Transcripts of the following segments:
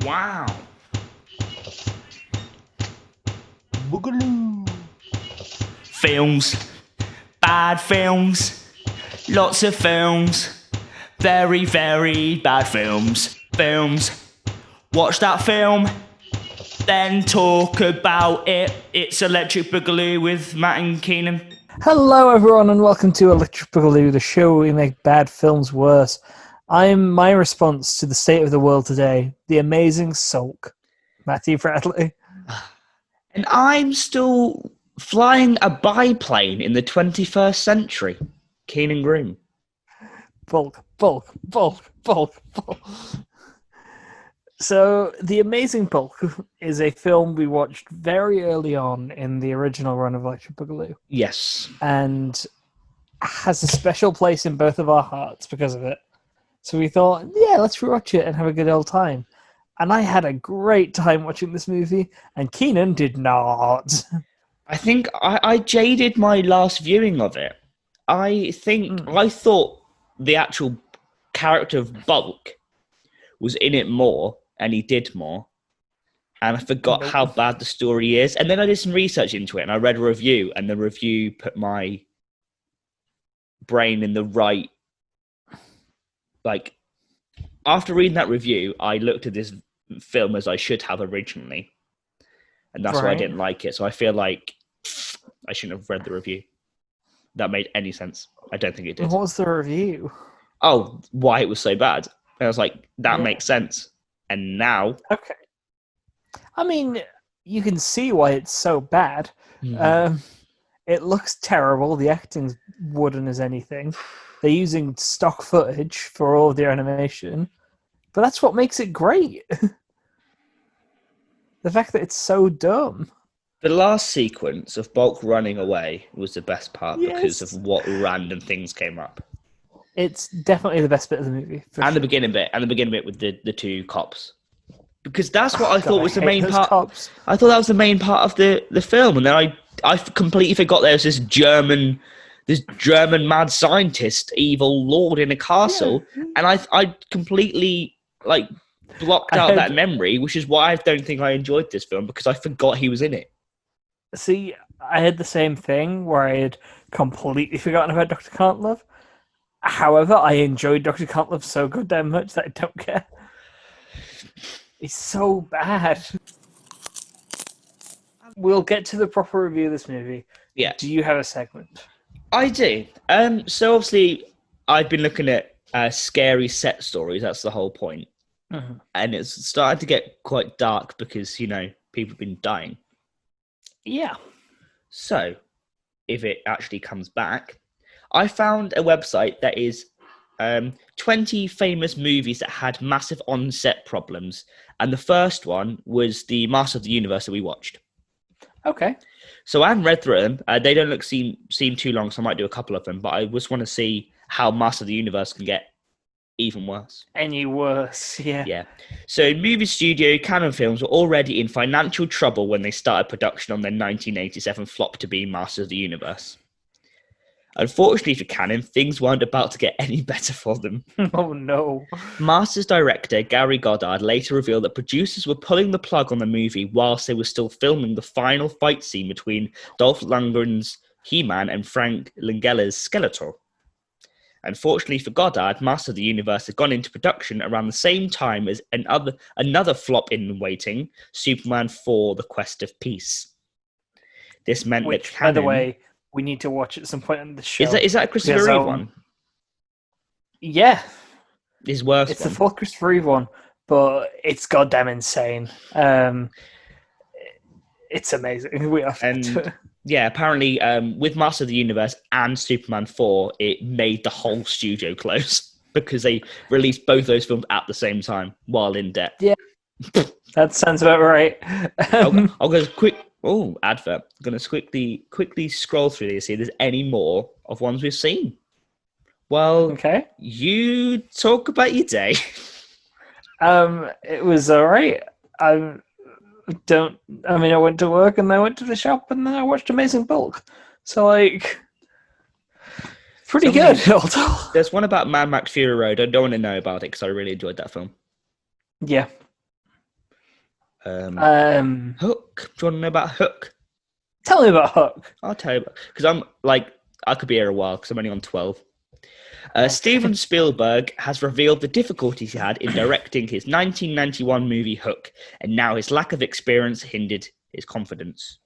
Wow. Boogaloo. Films. Bad films. Lots of films. Very, very bad films. Films. Watch that film. Then talk about it. It's Electric Boogaloo with Matt and Keenan. Hello, everyone, and welcome to Electric Boogaloo, the show where we make bad films worse. I'm my response to the state of the world today, the amazing sulk, Matthew Bradley. And I'm still flying a biplane in the 21st century. Keenan Groom. Bulk. So, The Amazing Bulk is a film we watched very early on in the original run of Electric Boogaloo. Yes. And has a special place in both of our hearts because of it. So we thought, yeah, let's rewatch it and have a good old time. And I had a great time watching this movie, and Keenan did not. I think I jaded my last viewing of it. I thought the actual character of Bulk was in it more, and he did more. And I forgot how bad the story is. And then I did some research into it, and I read a review, and the review put my brain in the right... Like, after reading that review, I looked at this film as I should have originally. And that's why I didn't like it. So I feel like I shouldn't have read the review. That made any sense. I don't think it did. What was the review? Oh, why it was so bad. And I was like, that makes sense. And now... Okay. I mean, you can see why it's so bad. It looks terrible. The acting's wooden as anything. They're using stock footage for all of their animation. But that's what makes it great. The fact that it's so dumb. The last sequence of Bulk running away was the best part because of what random things came up. It's definitely the best bit of the movie. The beginning bit. And the beginning bit with the two cops. Because that's what I thought was the main part. Cops. I thought that was the main part of the film. And then I completely forgot there was this German mad scientist, evil lord in a castle. Yeah. And I completely blocked out that memory, which is why I don't think I enjoyed this film, because I forgot he was in it. See, I had the same thing where I had completely forgotten about Dr. Cantlove. However, I enjoyed Dr. Cantlove so goddamn much that I don't care. He's so bad. We'll get to the proper review of this movie. Yeah. Do you have a segment? I do. So obviously, I've been looking at scary set stories. That's the whole point. Mm-hmm. And it's starting to get quite dark because, people have been dying. Yeah. So, if it actually comes back, I found a website that is 20 famous movies that had massive on-set problems. And the first one was the Master of the Universe that we watched. Okay. So I haven't read through them. They don't seem too long, so I might do a couple of them. But I just want to see how Master of the Universe can get even worse. Any worse, yeah. Yeah. So movie studio Canon Films were already in financial trouble when they started production on their 1987 flop to be Master of the Universe. Unfortunately for Canon, things weren't about to get any better for them. Oh no. Master's director Gary Goddard later revealed that producers were pulling the plug on the movie whilst they were still filming the final fight scene between Dolph Lundgren's He-Man and Frank Langella's Skeletor. Unfortunately for Goddard, Master of the Universe had gone into production around the same time as another flop in waiting, Superman 4: The Quest of Peace. This meant that Canon... By the way, we need to watch at some point on the show. Is that a Christopher Reeve one? Yeah. His worst It's one. the full Christopher Reeve one, but it's goddamn insane. It's amazing. We have to... Yeah, apparently with Master of the Universe and Superman 4, it made the whole studio close because they released both those films at the same time while in debt. Yeah, that sounds about right. I'll go quick... Oh, Advert. I'm going to quickly scroll through these, see if there's any more of ones we've seen. Well, okay. You talk about your day. It was all right. I went to work and I went to the shop and then I watched Amazing Bulk. So, pretty good. There's one about Mad Max Fury Road. I don't want to know about it because I really enjoyed that film. Yeah. Hook. Do you want to know about Hook? Tell me about Hook. I'll tell you because I could be here a while because I'm only on 12. Steven Spielberg has revealed the difficulties he had in directing his 1991 movie Hook, and now his lack of experience hindered his confidence.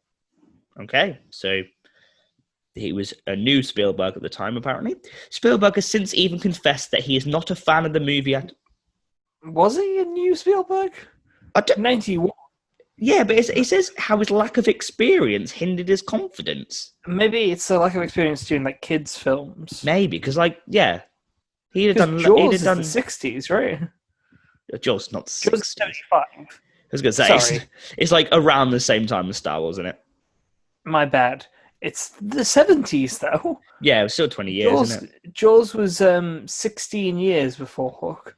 Okay, so he was a new Spielberg at the time, apparently. Spielberg has since even confessed that he is not a fan of the movie. Was he a new Spielberg? 91. Yeah, but it says how his lack of experience hindered his confidence. Maybe it's a lack of experience doing like kids' films. Maybe because, he'd have done. Jaws is the 60s, right? Jaws, not 60s. Jaws 75. I was going to say it's like around the same time as Star Wars, isn't it? My bad. It's the 70s, though. Yeah, it was still 20 years, isn't it? Jaws was 16 years before Hook.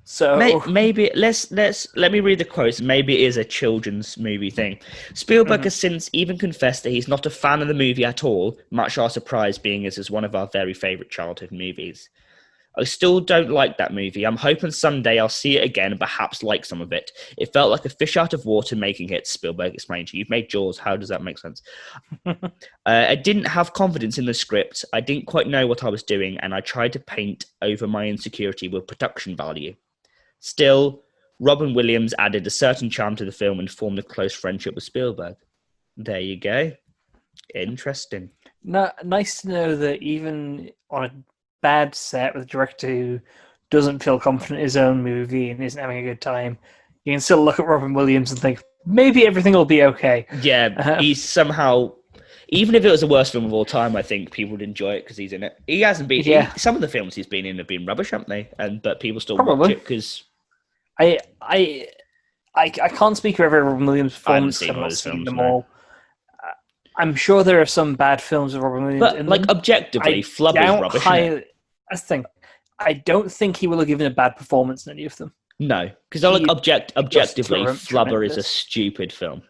So maybe let me read the quotes. Maybe it is a children's movie thing. Spielberg has since even confessed that he's not a fan of the movie at all, much our surprise being it is one of our very favourite childhood movies. I still don't like that movie. I'm hoping someday I'll see it again and perhaps like some of it. It felt like a fish out of water making hits, Spielberg explained to you. You've made Jaws. How does that make sense? I didn't have confidence in the script. I didn't quite know what I was doing, and I tried to paint over my insecurity with production value. Still, Robin Williams added a certain charm to the film and formed a close friendship with Spielberg. There you go. Interesting. Nice to know that even on a bad set with a director who doesn't feel confident in his own movie and isn't having a good time, you can still look at Robin Williams and think, maybe everything will be okay. Yeah, he's somehow... Even if it was the worst film of all time, I think people would enjoy it because he's in it. He hasn't been... Yeah. Some of the films he's been in have been rubbish, haven't they? But people still watch it because... I can't speak for every Robin Williams performance. I've not seen them all. I'm sure there are some bad films of Robin Williams. But like objectively, Flubber's rubbish. That's the thing. I don't think he will have given a bad performance in any of them. No, because objectively, Flubber is a stupid film.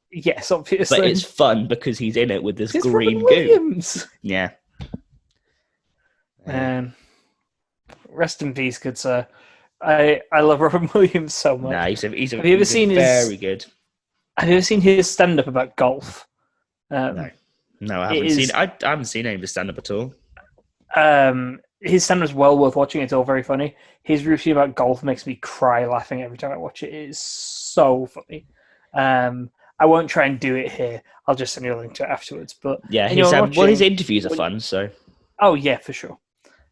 Yes, obviously. But it's fun because he's in it with this green goo. Yeah. Rest in peace, good sir. I love Robin Williams so much. Nah, he's very good. Have you ever seen his stand-up about golf? No, I haven't I haven't seen any of his stand-up at all. His stand-up is well worth watching. It's all very funny. His routine about golf makes me cry laughing every time I watch it. It is so funny. I won't try and do it here. I'll just send you a link to it afterwards. But yeah, his interviews are fun. So. Oh yeah, for sure.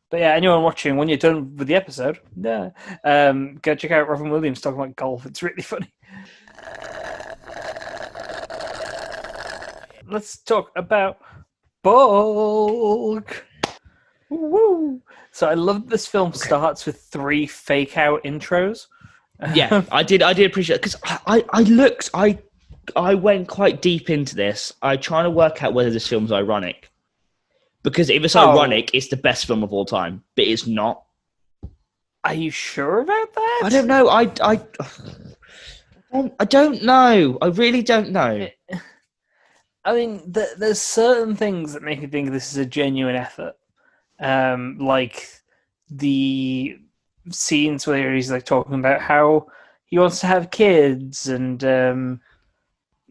But yeah, anyone watching, when you're done with the episode, go check out Robin Williams talking about golf. It's really funny. Let's talk about Bulk. Woo! So I love this film starts with 3 fake out intros. Yeah, I did appreciate it because I went quite deep into this. I trying to work out whether this film's ironic. Because if it's ironic, it's the best film of all time, but it's not. Are you sure about that? I don't know. I don't know. I really don't know. I mean, there's certain things that make me think this is a genuine effort. Like the scenes where he's like talking about how he wants to have kids and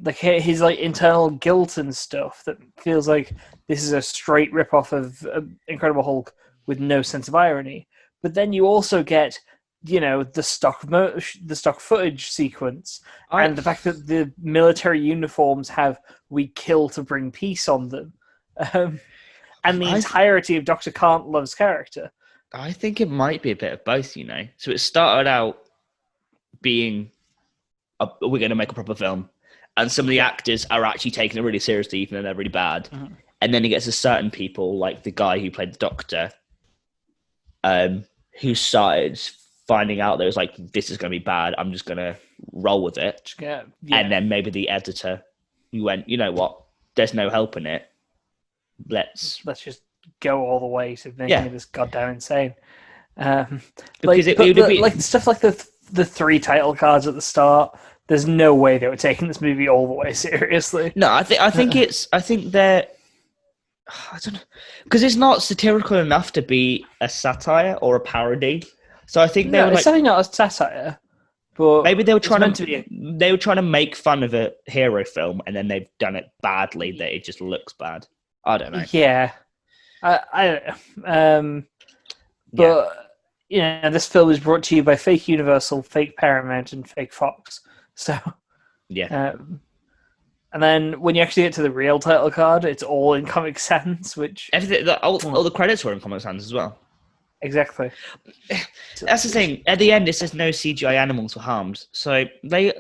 like his like internal guilt and stuff that feels like this is a straight rip-off of Incredible Hulk with no sense of irony. But then you also get, the stock footage sequence and the fact that the military uniforms have "We kill to bring peace" on them, and the entirety of Dr. Kantlov's character. I think it might be a bit of both, So it started out being, we're going to make a proper film. And some of the actors are actually taking it really seriously, even though they're really bad. Mm-hmm. And then it gets to certain people, like the guy who played the Doctor, who started finding out that it was like, this is going to be bad. I'm just going to roll with it. Yeah. And then maybe the editor who went, you know what? There's no helping it. Let's just go all the way to making this goddamn insane. Because it would be like stuff like the 3 title cards at the start. There's no way they were taking this movie all the way seriously. No, I think they're. I don't know, because it's not satirical enough to be a satire or a parody. So I think it's certainly not a satire, But maybe they were it's trying meant to be they were trying to make fun of a hero film, and then they've done it badly that it just looks bad. I don't know. yeah. But this film is brought to you by fake Universal, fake Paramount, and fake Fox. So Yeah. And then when you actually get to the real title card, it's all in Comic Sans, which Everything, all the credits were in Comic Sans as well. exactly. That's the thing. At the end, it says no CGI animals were harmed. So they,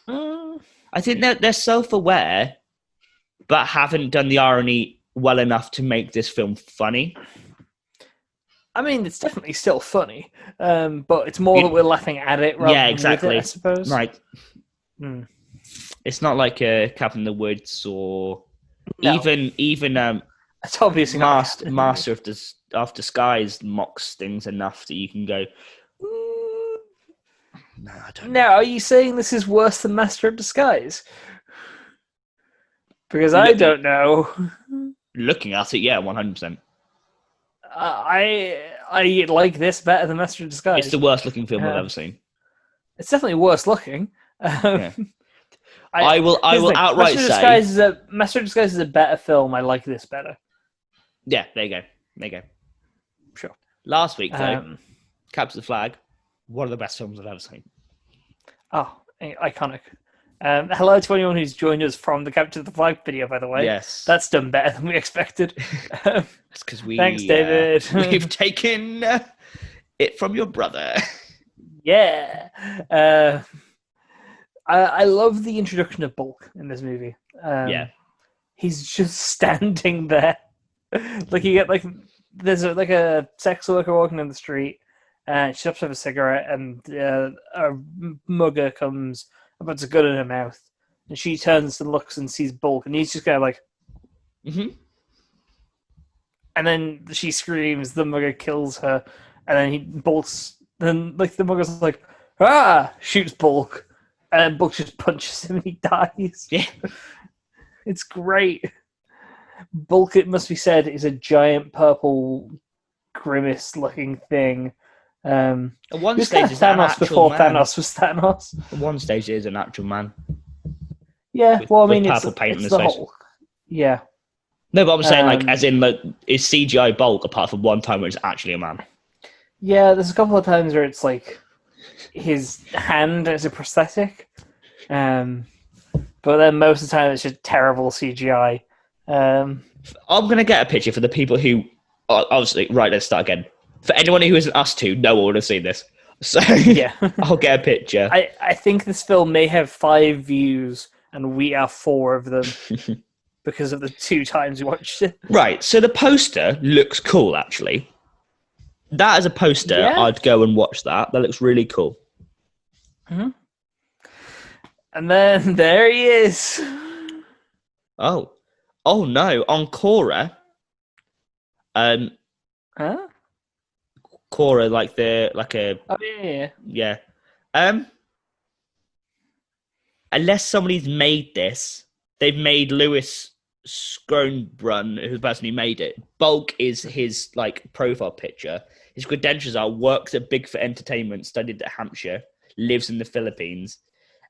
I think they're self-aware, but haven't done the irony well enough to make this film funny. I mean, it's definitely still funny, but it's more that we're laughing at it rather than exactly. with it, I suppose. Like, it's not like Cabin in the Woods or even it's obviously Master of Disguise mocks things enough that you can go. No, I don't. Now, are you saying this is worse than Master of Disguise? Because I don't know. Looking at it, yeah, 100%. I like this better than Master of Disguise. It's the worst looking film I've ever seen. It's definitely worse looking. Yeah. I will outright say Master of Disguise is a better film. I like this better. Yeah, there you go. Sure. Last week, though, Capture the Flag, one of the best films I've ever seen. Oh, iconic. Hello to anyone who's joined us from the Capture the Flag video, by the way. Yes. That's done better than we expected. It's because Thanks, David. We've taken it from your brother. Yeah. I love the introduction of Bulk in this movie. He's just standing there. Like you get there's a sex worker walking down the street, and she stops to have a cigarette, and a mugger comes and puts a gun in her mouth, and she turns and looks and sees Bulk, and he's just kind of like, and then she screams, the mugger kills her, and then he bolts. Then the mugger's like, shoots Bulk. And Bulk just punches him and he dies. Yeah. It's great. Bulk, it must be said, is a giant purple grimace-looking thing. At one stage, is Thanos before Thanos was Thanos. At one stage, it is an actual man. Yeah, with, well, I mean, with it's the face. Hulk. Yeah. No, but I'm saying, as in, is CGI Bulk apart from one time where it's actually a man? Yeah, there's a couple of times where it's like his hand is a prosthetic, but then most of the time it's just terrible CGI. I'm going to get a picture for the people who obviously, right, let's start again. For anyone who isn't us two, no one would have seen this. So yeah, I'll get a picture. I think this film may have 5 views and we are 4 of them because of the 2 times we watched it. Right, so the poster looks cool, actually. That as a poster, yeah. I'd go and watch that. That looks really cool. Mm-hmm. And then there he is. Oh no! On Cora, Cora, yeah. Unless somebody's made this, they've made Lewis Skronbrun, who's the person who made it. Bulk is his profile picture. His credentials are: works at Bigfoot Entertainment, studied at Hampshire, lives in the Philippines.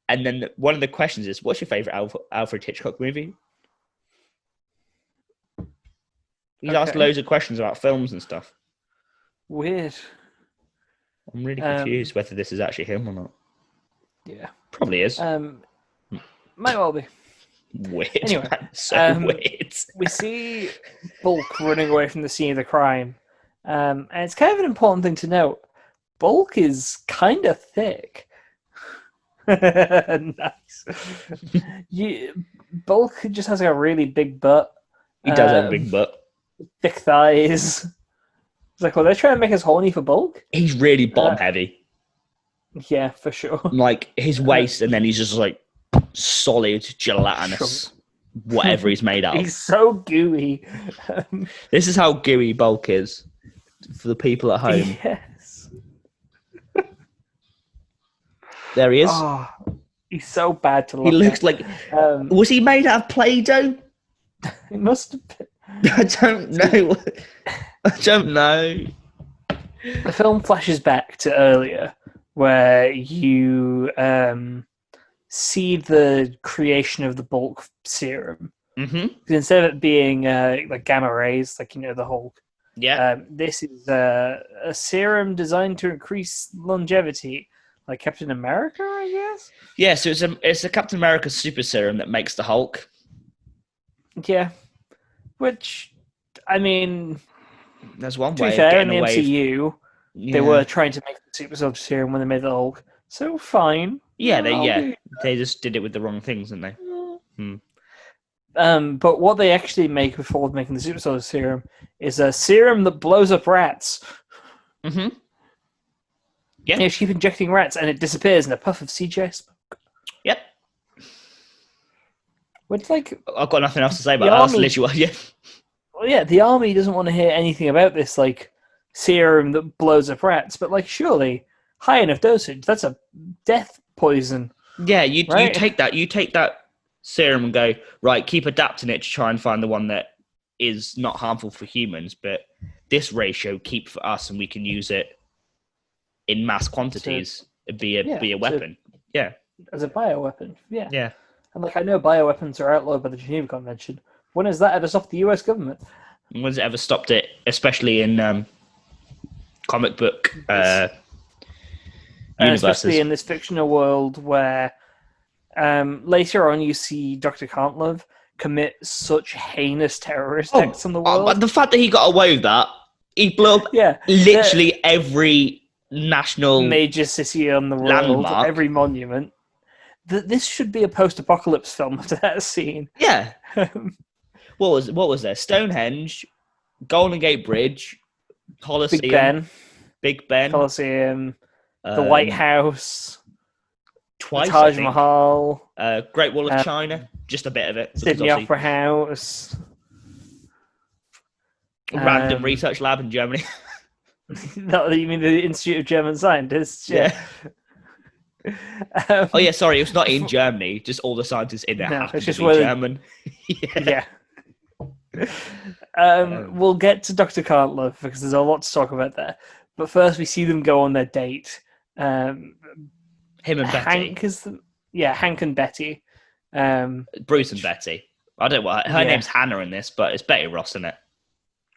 And then one of the questions is, what's your favorite Alfred Hitchcock movie? He's asked loads of questions about films and stuff. Weird. I'm really confused whether this is actually him or not. Yeah. Probably is. Might well be. Weird. Anyway, weird. We see Bulk running away from the scene of the crime. And it's kind of an important thing to note. Bulk is kind of thick. Nice. Bulk just has a really big butt. He does have a big butt. Thick thighs. It's like, well, they're trying to make us horny for Bulk? He's really bottom heavy. Yeah, for sure. Like his waist, and then he's just solid, gelatinous, whatever he's made out of. He's so gooey. This is how gooey Bulk is for the people at home. Yes. There he is. Oh, he's so bad to look at. He looks like... was he made out of Play-Doh? He must have been. I don't know. I don't know. The film flashes back to earlier where you see the creation of the bulk serum. Mm-hmm. Instead of it being like gamma rays, like the Hulk, this is a serum designed to increase longevity, like Captain America, I guess. Yeah, so it's a Captain America super serum that makes the Hulk. Yeah, which I mean, there's one to way be fair, of in getting the away. MCU, they were trying to make the super soldier serum when they made the Hulk, so fine. Yeah, they just did it with the wrong things, didn't they? But what they actually make before making the super soldier serum is a serum that blows up rats. Mm-hmm. Yeah. You keep injecting rats and it disappears in a puff of CGI smoke. Yep. Which, like, I've got nothing else to say about that. That's literally yeah. Well, yeah, the army doesn't want to hear anything about this, like, serum that blows up rats, but, like, surely, high enough dosage, that's a death poison. Yeah, you take that serum and go, right, keep adapting it to try and find the one that is not harmful for humans, but this ratio keep for us and we can use it in mass quantities, be a weapon. As a bioweapon, yeah. Yeah. And, like, I know bioweapons are outlawed by the Geneva Convention. When has that ever stopped the US government? When has it ever stopped it, especially in comic book universes? Especially in this fictional world where later on you see Dr. Kontlove commit such heinous terrorist acts in the world. But the fact that he got away with that, he blew up literally every national major city on the world, landmark. Every monument. This should be a post-apocalypse film after that scene. Yeah. What was there? Stonehenge, Golden Gate Bridge, Colosseum, Big Ben, Colosseum, the White House, twice, the Taj Mahal, Great Wall of China, just a bit of it. Sydney Opera House, random research lab in Germany. No, you mean the Institute of German Scientists? Yeah. Oh yeah, sorry, it's not in Germany. Just all the scientists in there have to be German. Yeah. We'll get to Dr. Kontlove because there's a lot to talk about there. But first, we see them go on their date. Him and Betty. Hank and Betty. Bruce and Betty. I don't know what her name's Hannah in this, but it's Betty Ross in it.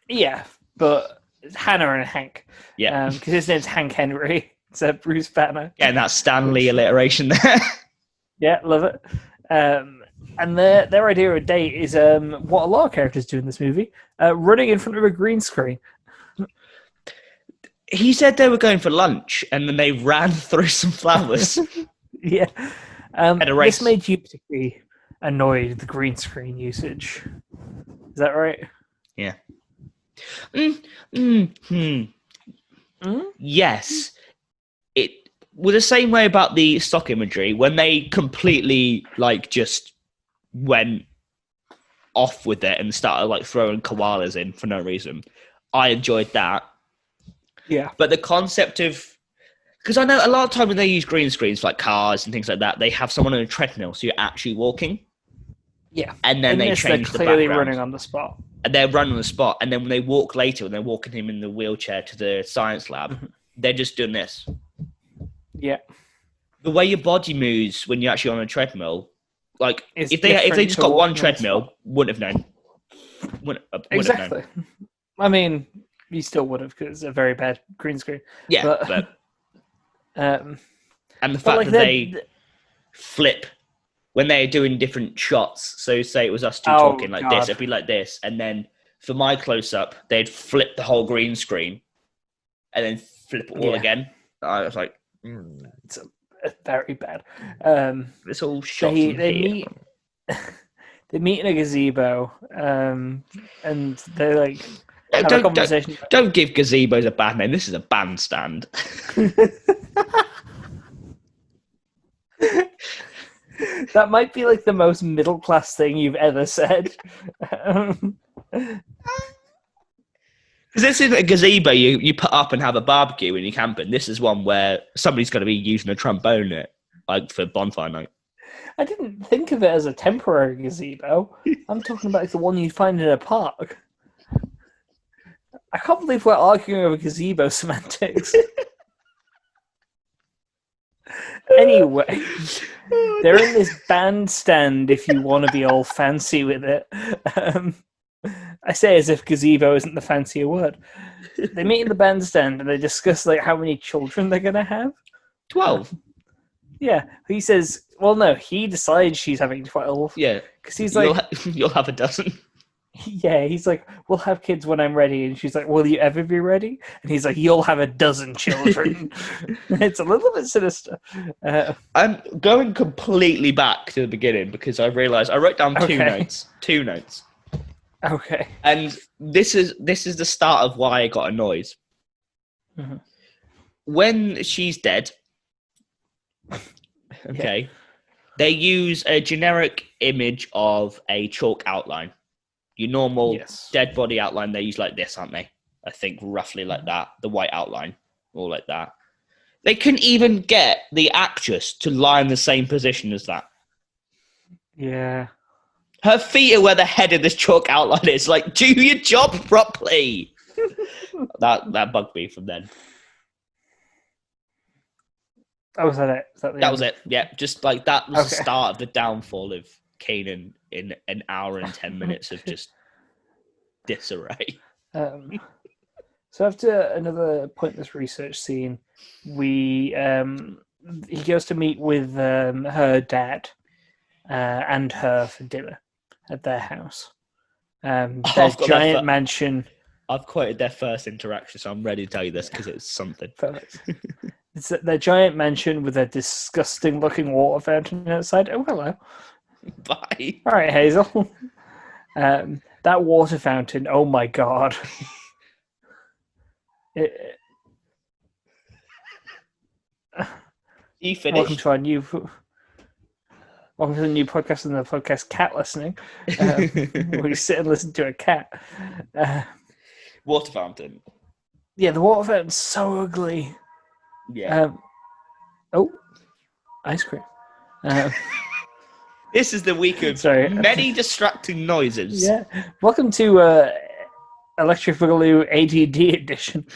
Yeah, but it's Hannah and Hank. Yeah, because his name's Hank Henry. It's Bruce Banner. Yeah, and that's Stanley alliteration there. Yeah, love it. And their idea of a date is what a lot of characters do in this movie: running in front of a green screen. He said they were going for lunch, and then they ran through some flowers. Yeah. This made you particularly annoyed, the green screen usage. Is that right? Yeah. Yes. It was the same way about the stock imagery when they completely just went off with it and started throwing koalas in for no reason. I enjoyed that. Yeah. But the concept of, because I know a lot of time when they use green screens for cars and things like that, they have someone on a treadmill, so you're actually walking. Yeah. And then they change the background. They're clearly running on the spot. And they're running on the spot. And then when they walk later, when they're walking him in the wheelchair to the science lab, they're just doing this. Yeah. The way your body moves when you're actually on a treadmill, if they just got one treadmill, wouldn't have known. Exactly. Have known. I mean, you still would have because it's a very bad green screen. Yeah, but and the fact that they flip when they're doing different shots. So say it was us two talking like this, it'd be like this, and then for my close up, they'd flip the whole green screen and then flip it all again. I was like, it's very bad. It's all shots. They meet in a gazebo, and they have a conversation. Don't give gazebos a bad name. This is a bandstand. That might be the most middle class thing you've ever said. Because this is a gazebo you put up and have a barbecue when you're camping. This is one where somebody's going to be using a trombone in it, for bonfire night. I didn't think of it as a temporary gazebo. I'm talking about the one you'd find in a park. I can't believe we're arguing over gazebo semantics. Anyway, they're in this bandstand if you want to be all fancy with it. I say as if gazebo isn't the fancier word. They meet in the bandstand and they discuss like how many children they're going to have. 12. Yeah, he says, well, no, he decides she's having 12. Yeah. Because he's like, you'll have a dozen. Yeah, he's like, we'll have kids when I'm ready. And she's like, will you ever be ready? And he's like, you'll have a dozen children. It's a little bit sinister. I'm going completely back to the beginning because I realised I wrote down two notes. Okay. And this is the start of why I got annoyed. Mm-hmm. When she's dead, okay, they use a generic image of a chalk outline. Your normal dead body outline, they use like this, aren't they? I think roughly like that. The white outline, all like that. They couldn't even get the actress to lie in the same position as that. Yeah. Her feet are where the head of this chalk outline is. Like, do your job properly. that bugged me from then. Oh, was that it? That was it. Yeah, just like that was the start of the downfall of Keenan in an hour and 10 minutes of just disarray. So after another pointless research scene, he goes to meet with her dad and her for dinner at their house. Their giant mansion. I've quoted their first interaction, so I'm ready to tell you this because it's something. Perfect. It's their giant mansion with a disgusting-looking water fountain outside. Oh, hello. Bye. All right, Hazel. That water fountain, oh my god. You finished? Welcome to the new podcast and the podcast Cat Listening. Where we sit and listen to a cat. Water fountain. Yeah, the water fountain's so ugly. Yeah. Ice cream. This is the week of many distracting noises. Yeah. Welcome to Electric Boogaloo ADD edition.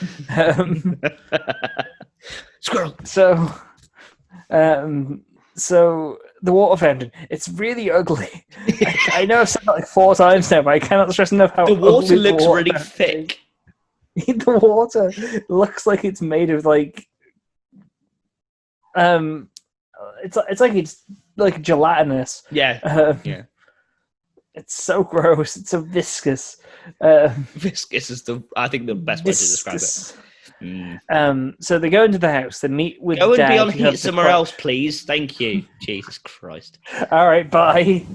Squirrel. So the water fountain, it's really ugly. I know I've said that like 4 times now, but I cannot stress enough how the water ugly looks really thick. The water looks like it's made of like it's like gelatinous. Yeah. Yeah. It's so gross. It's so viscous. Viscous is I think the best way to describe it. So they go into the house. They meet with Go and Dad, be on heat somewhere else, please. Thank you. Jesus Christ. All right, bye.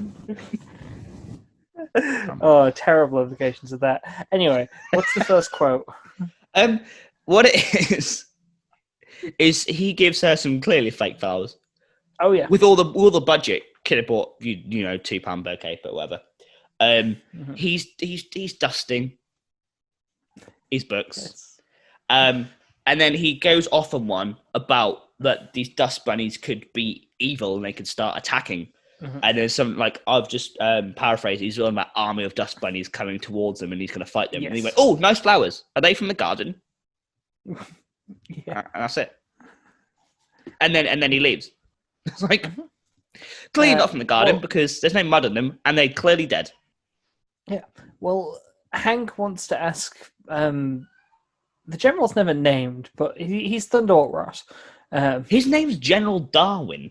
Oh, terrible implications of that. Anyway, what's the first quote? What it is he gives her some clearly fake flowers. Oh yeah. With all the budget, could have bought you know £2 bouquet, but whatever. He's dusting his books. Yes. And then he goes off on one about that these dust bunnies could be evil and they could start attacking. Mm-hmm. And there's some, like, I've just paraphrased, he's on that army of dust bunnies coming towards them and he's going to fight them. Yes. And he went, oh, nice flowers. Are they from the garden? Yeah. And that's it. And then he leaves. It's like, clearly not from the garden because there's no mud on them and they're clearly dead. Yeah. Well, Hank wants to ask... the general's never named, but he's Thunderbolt Ross. His name's General Darwin.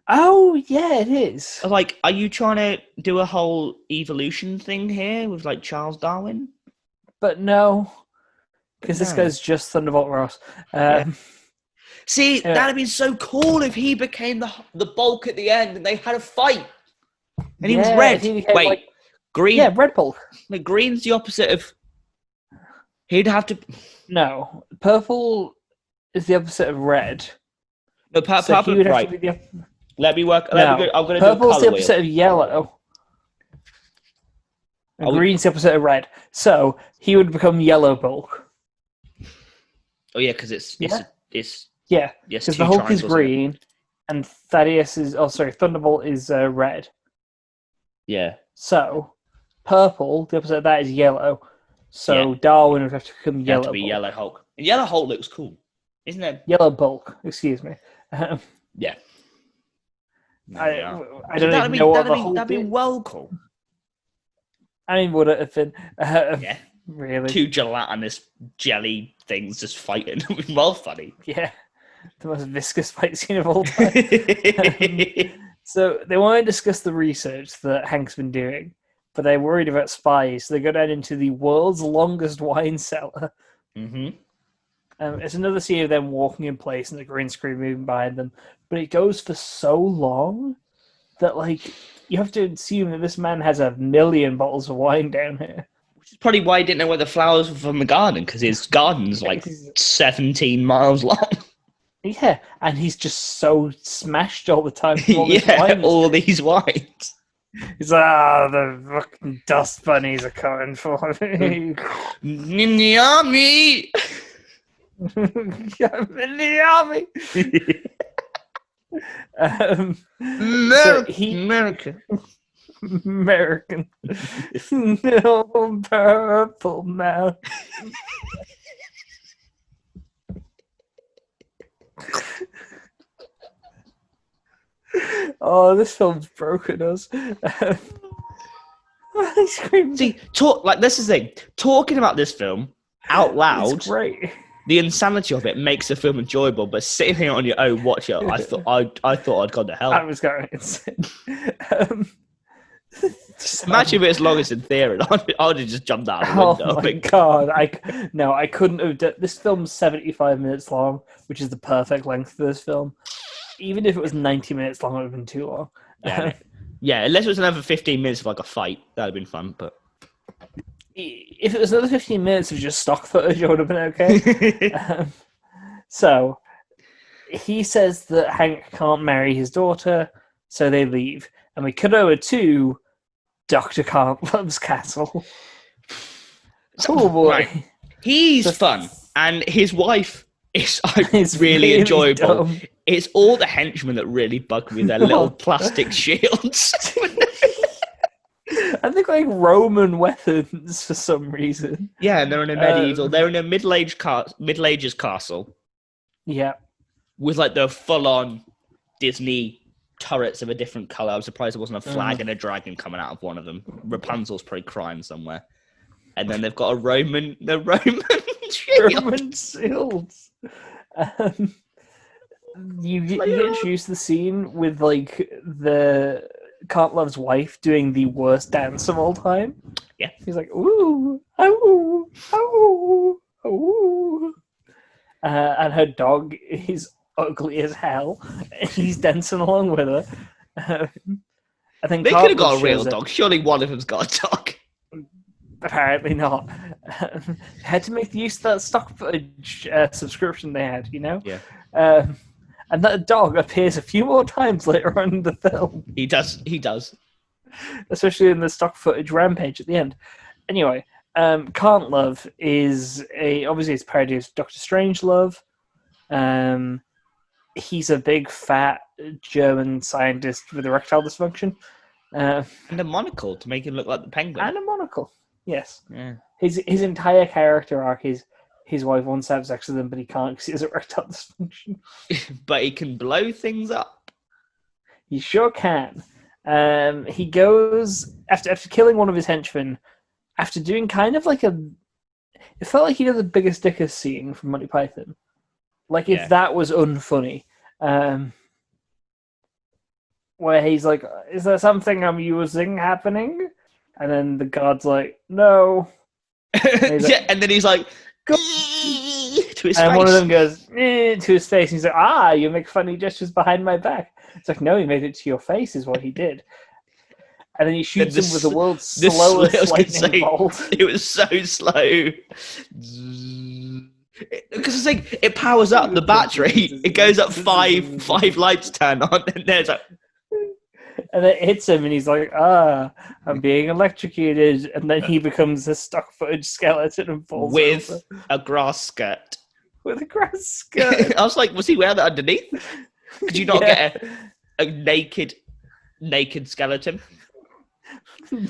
Oh, yeah, it is. Like, are you trying to do a whole evolution thing here with, like, Charles Darwin? But no, because this guy's just Thunderbolt Ross. See, that'd have been so cool if he became the Bulk at the end and they had a fight. And he was red. Wait, green? Yeah, Red Bulk. No, green's the opposite of... He'd have to... No, purple is the opposite of red. No, purple, right. Let me work... I'm going to do a colour Purple's the opposite of yellow. And green's the opposite of red. So, he would become Yellow Bulk. Oh, yeah, because it's yeah, because the Hulk is green, and Thunderbolt is red. Yeah. So, purple, the opposite of that is yellow. So Darwin would have to become Yellow. Yellow Hulk. And Yellow Hulk looks cool, isn't it? Yellow Bulk, excuse me. Yeah. I don't even know what the whole that'd be well cool. I mean, would it have been? Yeah. Really? 2 gelatinous jelly things just fighting. It would be well funny. Yeah. The most viscous fight scene of all time. So they want to discuss the research that Hank's been doing, but they're worried about spies. So they go down into the world's longest wine cellar. Mm-hmm. It's another scene of them walking in place and the green screen moving behind them, but it goes for so long that you have to assume that this man has 1 million bottles of wine down here. Which is probably why he didn't know where the flowers were from the garden, because his garden's 17 miles long. Yeah, and he's just so smashed all the time. From all this wine all these wines. He's like, the fucking dust bunnies are coming for me. In the army! I'm in the army! American. American. No purple man. Oh, this film's broken us. See, this is the thing. Talking about this film out loud, it's great. The insanity of it makes the film enjoyable. But sitting here on your own, watch it, I thought I'd gone to hell. I was going insane. Imagine if it's longest in theory. I'd have just jumped out of the window. Oh my god! I couldn't have done. This film's 75 minutes long, which is the perfect length for this film. Even if it was 90 minutes long, it would have been too long. Yeah, unless it was another 15 minutes of a fight, that'd have been fun. But if it was another 15 minutes of just stock footage, it would have been okay. So he says that Hank can't marry his daughter, so they leave, and we cut over to Dr. Cartlove's castle. Oh boy, right. He's fun, and his wife is really enjoyable. Dumb. It's all the henchmen that really bug me. Their little plastic shields. And they're like Roman weapons for some reason. Yeah, and they're in a medieval. They're in a Middle Ages castle. Yeah, with the full-on Disney turrets of a different color. I'm surprised there wasn't a flag and a dragon coming out of one of them. Rapunzel's probably crying somewhere. And then they've got the Roman shields. You introduce the scene with the Cartlove's wife doing the worst dance of all time. Yeah, he's like ooh, ooh, ooh, ooh, and her dog is ugly as hell. He's dancing along with her. I think they could have got a real dog. Surely one of them's got a dog. Apparently not. Had to make use of that stock footage subscription they had, Yeah. And that dog appears a few more times later on in the film. He does. Especially in the stock footage rampage at the end. Anyway, Cartlove is obviously it's a parody of Dr. Strangelove. He's a big, fat German scientist with erectile dysfunction. And a monocle to make him look like the Penguin. And a monocle, yes. Yeah. His entire character arc is his wife wants to have sex with him, but he can't because he has erectile dysfunction. But he can blow things up. He sure can. He goes, after killing one of his henchmen, after doing kind of it felt like he did the Biggest Dickers scene from Monty Python. If that was unfunny. Where he's like, is there something I'm using happening? And then the guard's like, no. And and then he's like, to his face. One of them goes, to his face. And he's like, you make funny gestures behind my back. It's like, no, he made it to your face is what he did. And then he shoots him with the world's slowest lightning bolt. It was so slow. Because it powers up the battery. It goes up five lights turn on, and there's and it hits him, and he's like, I'm being electrocuted. And then he becomes a stock footage skeleton and falls with over. A grass skirt. With a grass skirt. I was like, was he wearing that underneath? Could you not get a naked skeleton?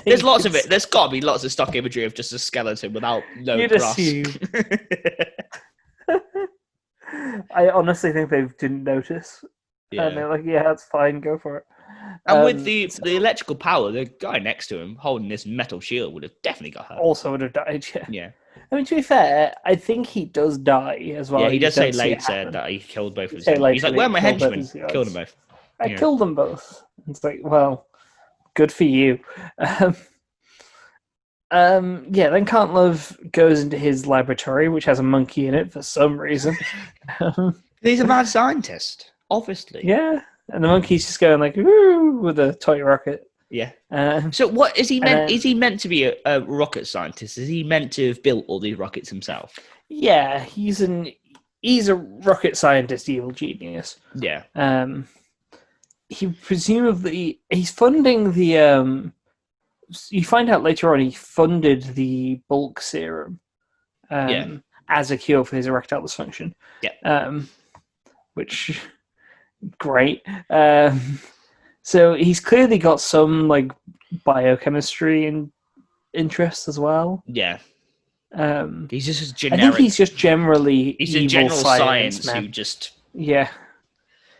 There's lots of it. There's got to be lots of stock imagery of just a skeleton without no You'd grass. Assume. I honestly think they didn't notice. Yeah. And they're like, yeah, that's fine, go for it. And with the electrical power, the guy next to him holding this metal shield would have definitely got hurt. Also would have died, yeah. Yeah. I mean, to be fair, I think he does die as well. Yeah, he does say don't see it later happen. that he killed both of He'd them. say later He's like, that where are he my killed both henchmen? his guys. Killed them both. I Yeah. killed them both. It's like, well, good for you. Then Can't Love goes into his laboratory, which has a monkey in it for some reason. He's a mad scientist, obviously. Yeah, and the monkey's just going like, woo, with a toy rocket. Yeah. So what is he meant? Is he meant to be a rocket scientist? Is he meant to have built all these rockets himself? Yeah, he's a rocket scientist, evil genius. Yeah. He presumably he's funding the. You find out later on he funded the bulk serum. As a cure for his erectile dysfunction. Yeah. Which great. So he's clearly got some like biochemistry and interest as well. Yeah. He's just a I generic. think he's just generally He's evil a general science man. who just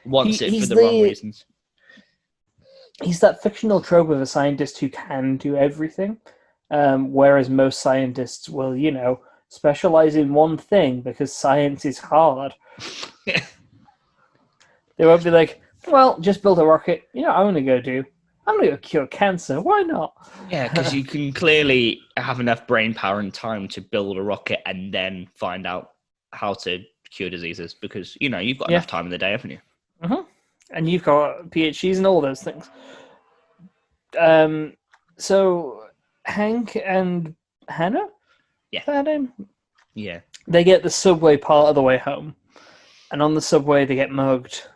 Wants it for the wrong reasons. He's that fictional trope of a scientist who can do everything, whereas most scientists will, specialize in one thing because science is hard. They won't be like, well, just build a rocket. I'm going to go cure cancer. Why not? Yeah, because you can clearly have enough brain power and time to build a rocket and then find out how to cure diseases because, you've got enough time in the day, haven't you? Mm-hmm. And you've got PhDs and all those things. So Hank and Hannah? Yeah. Is that her name? Yeah. They get the subway part of the way home. And on the subway, they get mugged.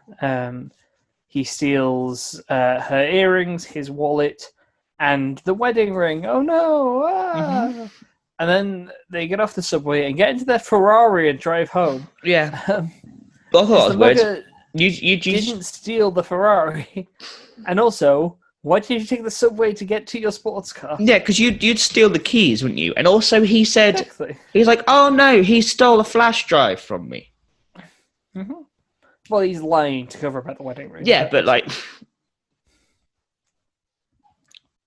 He steals her earrings, his wallet, and the wedding ring. Oh, no! Mm-hmm. And then they get off the subway and get into their Ferrari and drive home. Yeah. I thought it was weird. You didn't steal the Ferrari. And also, why did you take the subway to get to your sports car? Yeah, because you'd steal the keys, wouldn't you? And also he said, exactly. He's like, oh no, he stole a flash drive from me. Mm-hmm. Well, he's lying to cover up at the wedding ring. Yeah, but like...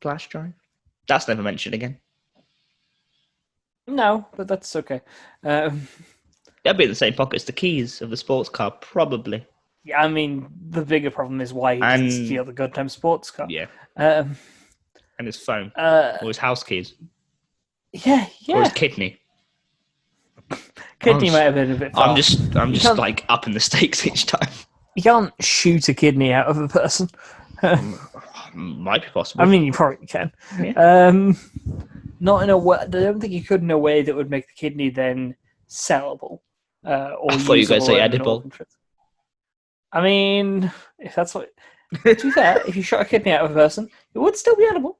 flash drive? That's never mentioned again. No, but that's okay. That'd be in the same pocket as the keys of the sports car, probably. Yeah, I mean, the bigger problem is why he didn't steal the goddamn sports car. Yeah. And his phone. Or his house keys. Yeah. Or his kidney. Kidney might have been a bit far. I'm just like upping the stakes each time. You can't shoot a kidney out of a person. Might be possible. I mean, you probably can. Yeah. Not in a way. I don't think you could in a way that would make the kidney then sellable. Or I thought you were going to say edible. I mean, if that's what... To be fair, if you shot a kidney out of a person, it would still be edible.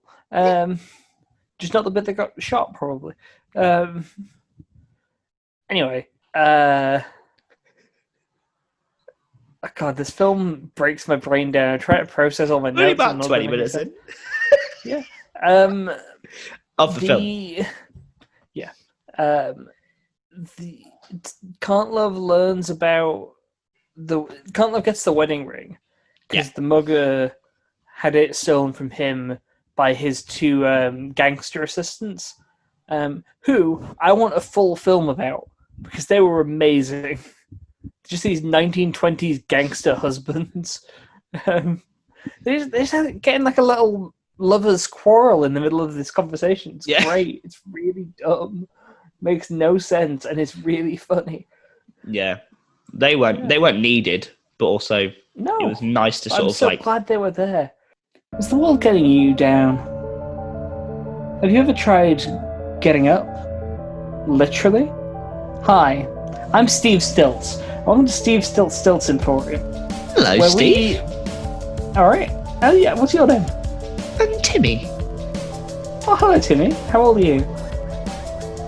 Just not the bit that got shot, probably. Anyway. God, this film breaks my brain down. I try to process all my notes. Only about 20 minutes in. Yeah. Of the film. Yeah. The Can't Love learns about... Can't Love gets the wedding ring because the mugger had it stolen from him by his two gangster assistants, who I want a full film about because they were amazing. Just these 1920s gangster husbands. They just getting like a little lovers' quarrel in the middle of this conversation. It's great. It's really dumb. Makes no sense, and it's really funny. Yeah. They weren't needed, but also it was nice to sort of I'm glad they were there. Is the world getting you down? Have you ever tried getting up? Literally? Hi, I'm Steve Stilts. Welcome to Steve Stilts Emporium. Hello, Steve. Alright. Oh yeah, what's your name? I'm Timmy. Oh, hello, Timmy. How old are you?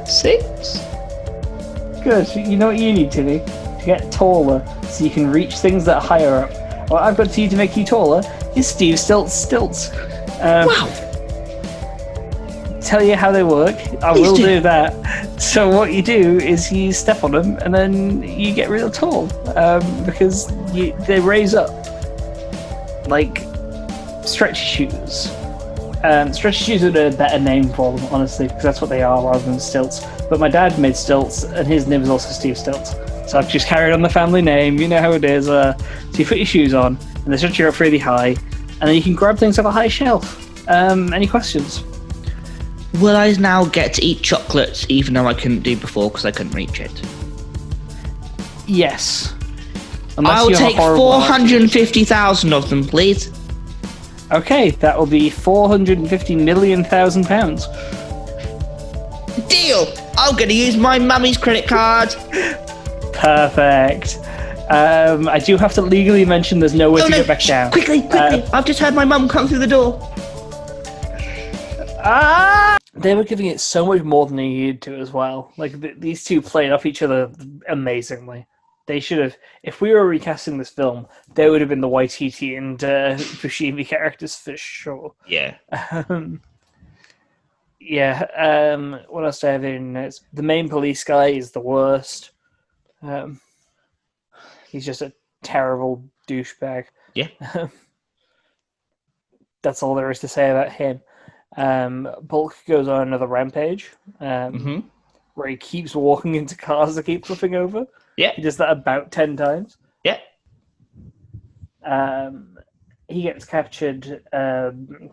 6. Good. You know what you need, Timmy? To get taller so you can reach things that are higher up. What I've got to you to make you taller is Steve Stilts. Wow. tell you how they work. I Please will do. do that. So what you do is you step on them, and then you get real tall because they raise up like stretchy shoes. Stretchy shoes would a better name for them, honestly, because that's what they are rather than stilts. But my dad made stilts, and his name was also Steve Stilts. So I've just carried on the family name. You know how it is. So you put your shoes on, and they stretch you up really high, and then you can grab things off a high shelf. Any questions? Will I now get to eat chocolates, even though I couldn't do before because I couldn't reach it? Yes. I'll take 450,000 of them, please. Okay, that will be 450 million thousand pounds. Deal! I'm going to use my mummy's credit card. Perfect. I do have to legally mention there's no way to get back down. Quickly! I've just heard my mum come through the door. They were giving it so much more than they needed to as well. Like, these two played off each other amazingly. They should have, if we were recasting this film, they would have been the Waititi and Fushimi characters for sure. Yeah. What else do I have in? The main police guy is the worst. He's just a terrible douchebag. Yeah. That's all there is to say about him. Bulk goes on another rampage, where he keeps walking into cars that keep flipping over. Yeah. He does that about 10 times. Yeah. He gets captured,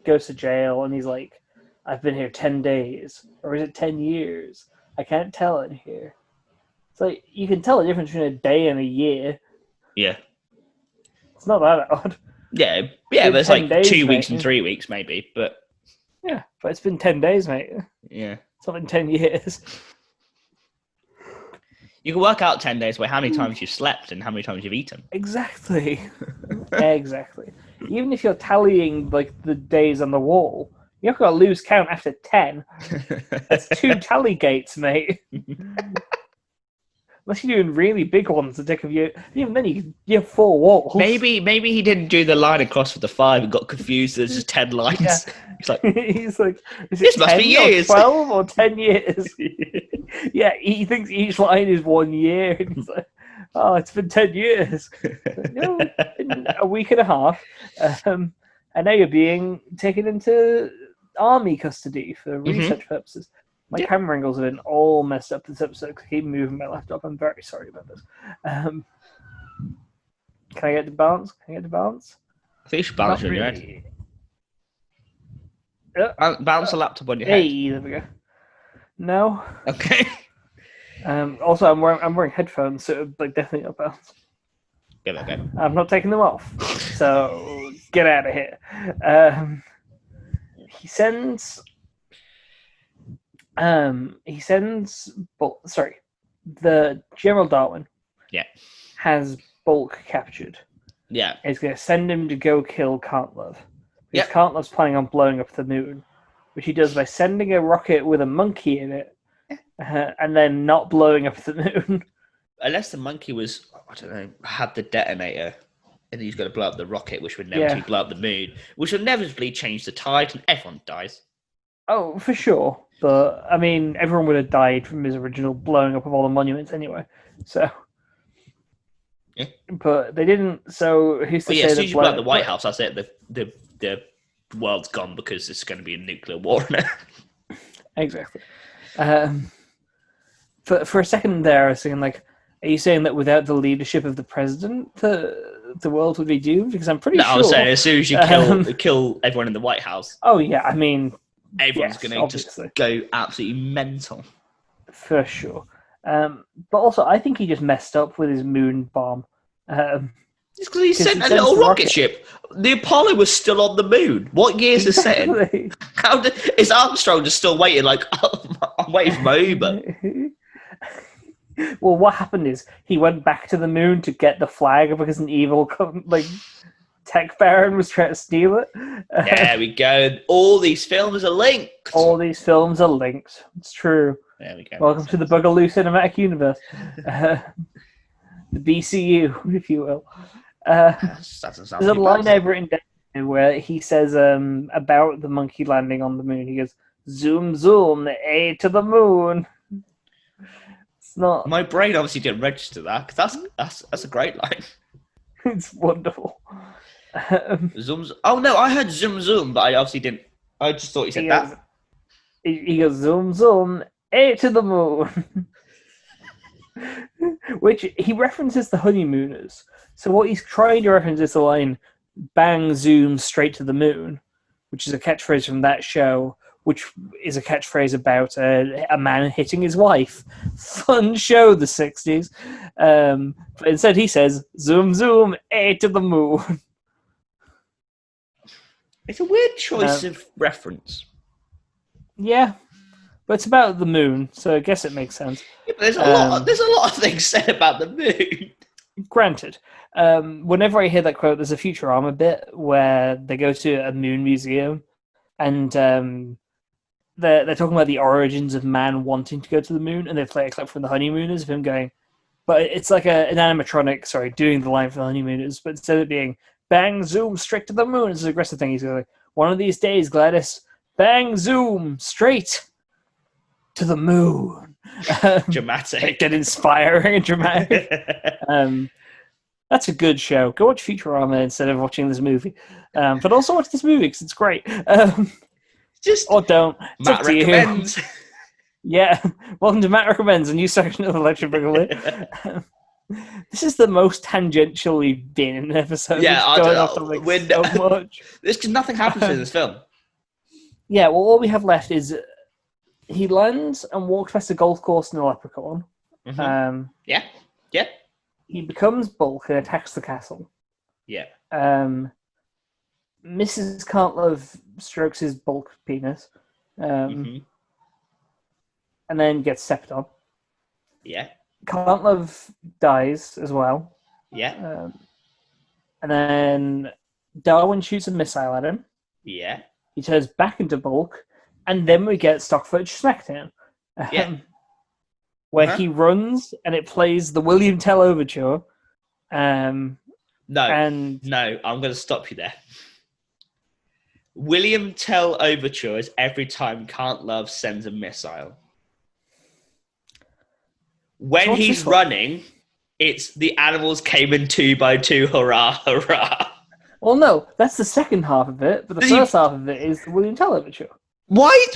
goes to jail, and he's like, I've been here 10 days. Or is it 10 years? I can't tell in here. It's like, you can tell the difference between a day and a year. Yeah. It's not that odd. Yeah, but it's like days, 2 weeks mate. and 3 weeks, maybe, but... Yeah, but it's been 10 days, mate. Yeah. It's not been 10 years. You can work out 10 days by how many times you've slept and how many times you've eaten. Exactly. Exactly. Even if you're tallying like the days on the wall, you're not going to lose count after 10. That's 2 tally gates, mate. Unless you're doing really big ones that take of you. Even then, you have 4 walls. Maybe he didn't do the line across with the 5 and got confused. There's just 10 lines. Yeah. He's like, is this it must 10 be years. Or 12 or 10 years? Yeah, he thinks each line is 1 year. And he's like, oh, it's been 10 years. No, it's been a week and a half. And now you're being taken into army custody for research purposes. My camera angles have been all messed up this episode because I keep moving my laptop. I'm very sorry about this. Can I get the balance? I think you should balance Not on your really. head. Balance the laptop on your head. Hey, there we go. No. Okay. Also, I'm wearing headphones, so like definitely not balance. Give it a go. I'm not taking them off. So get out of here. He sends. The General Darwin. Yeah. Has Bulk captured. Yeah. He's going to send him to go kill Kartlov. Because Yep. Kartlov's planning on blowing up the moon, which he does by sending a rocket with a monkey in it, and then not blowing up the moon. Unless the monkey was, I don't know, had the detonator, and he's going to blow up the rocket, which would inevitably blow up the moon, which would inevitably change the tide, and everyone dies. Oh, for sure. But, I mean, everyone would have died from his original blowing up of all the monuments anyway. So. Yeah. But they didn't, so who's to say as soon that as you blow up the White House, that's it. The world's gone because it's going to be a nuclear war now. Exactly. For a second there, I was thinking, like, are you saying that without the leadership of the president, the world would be doomed? Because I'm pretty sure. I was saying, as soon as you kill everyone in the White House. Oh, yeah, I mean. Everyone's going to just go absolutely mental. For sure. But also, I think he just messed up with his moon bomb. It's because he sent a little rocket ship. The Apollo was still on the moon. What years is set in? Is Armstrong just still waiting? Like, I'm waiting for my Uber. Well, what happened is he went back to the moon to get the flag because an evil tech baron was trying to steal it. There we go. All these films are linked. All these films are linked. It's true. There we go. Welcome to the Boogaloo Cinematic Universe. The BCU, if you will. There's a line I've written down where he says about the monkey landing on the moon. He goes, Zoom, zoom, the A to the moon. It's not. My brain obviously didn't register that, because that's a great line. It's wonderful. Zoom. Oh no, I heard zoom zoom, but I obviously didn't. I just thought you said that. He goes zoom, zoom, A to the moon. Which he references the honeymooners. So what he's trying to reference is the line "bang, zoom, straight to the moon," which is a catchphrase from that show, which is a catchphrase about a man hitting his wife. Fun show, the 60s. But instead he says, zoom, zoom, A to the moon. It's a weird choice of reference. Yeah, but it's about the moon, so I guess it makes sense. Yeah, but there's a lot of things said about the moon. Granted, whenever I hear that quote, there's a Futurama bit where they go to a moon museum, and they're talking about the origins of man wanting to go to the moon, and they play a clip from the Honeymooners of him going, but it's like an animatronic, doing the line for the Honeymooners, but instead of being bang, zoom, straight to the moon, it's an aggressive thing. He's going like, one of these days, Gladys, bang, zoom, straight to the moon. Dramatic. Get inspiring and dramatic. That's a good show. Go watch Futurama instead of watching this movie. But also watch this movie because it's great. Or don't. It's Matt up to recommends. You. Yeah. Welcome to Matt Recommends, a new section of Electric Boogaloo. This is the most tangential we've been in an episode. Yeah, I going don't off know. so much. There's just nothing happens in this film. Yeah, well, all we have left is he lands and walks past a golf course in a leprechaun. Mm-hmm. Yeah. He becomes Bulk and attacks the castle. Yeah. Mrs. Cantlove strokes his Bulk penis. And then gets stepped on. Yeah. Cantlove dies as well. Yeah. And then Darwin shoots a missile at him. Yeah. He turns back into Bulk. And then we get stock footage Smackdown. Where he runs and it plays the William Tell Overture. No, I'm going to stop you there. William Tell Overture is every time Cantlove sends a missile. When he's running, it's the animals came in 2 by 2, hurrah, hurrah. Well, no, that's the second half of it, but the first half of it is the William Tell Overture. Why?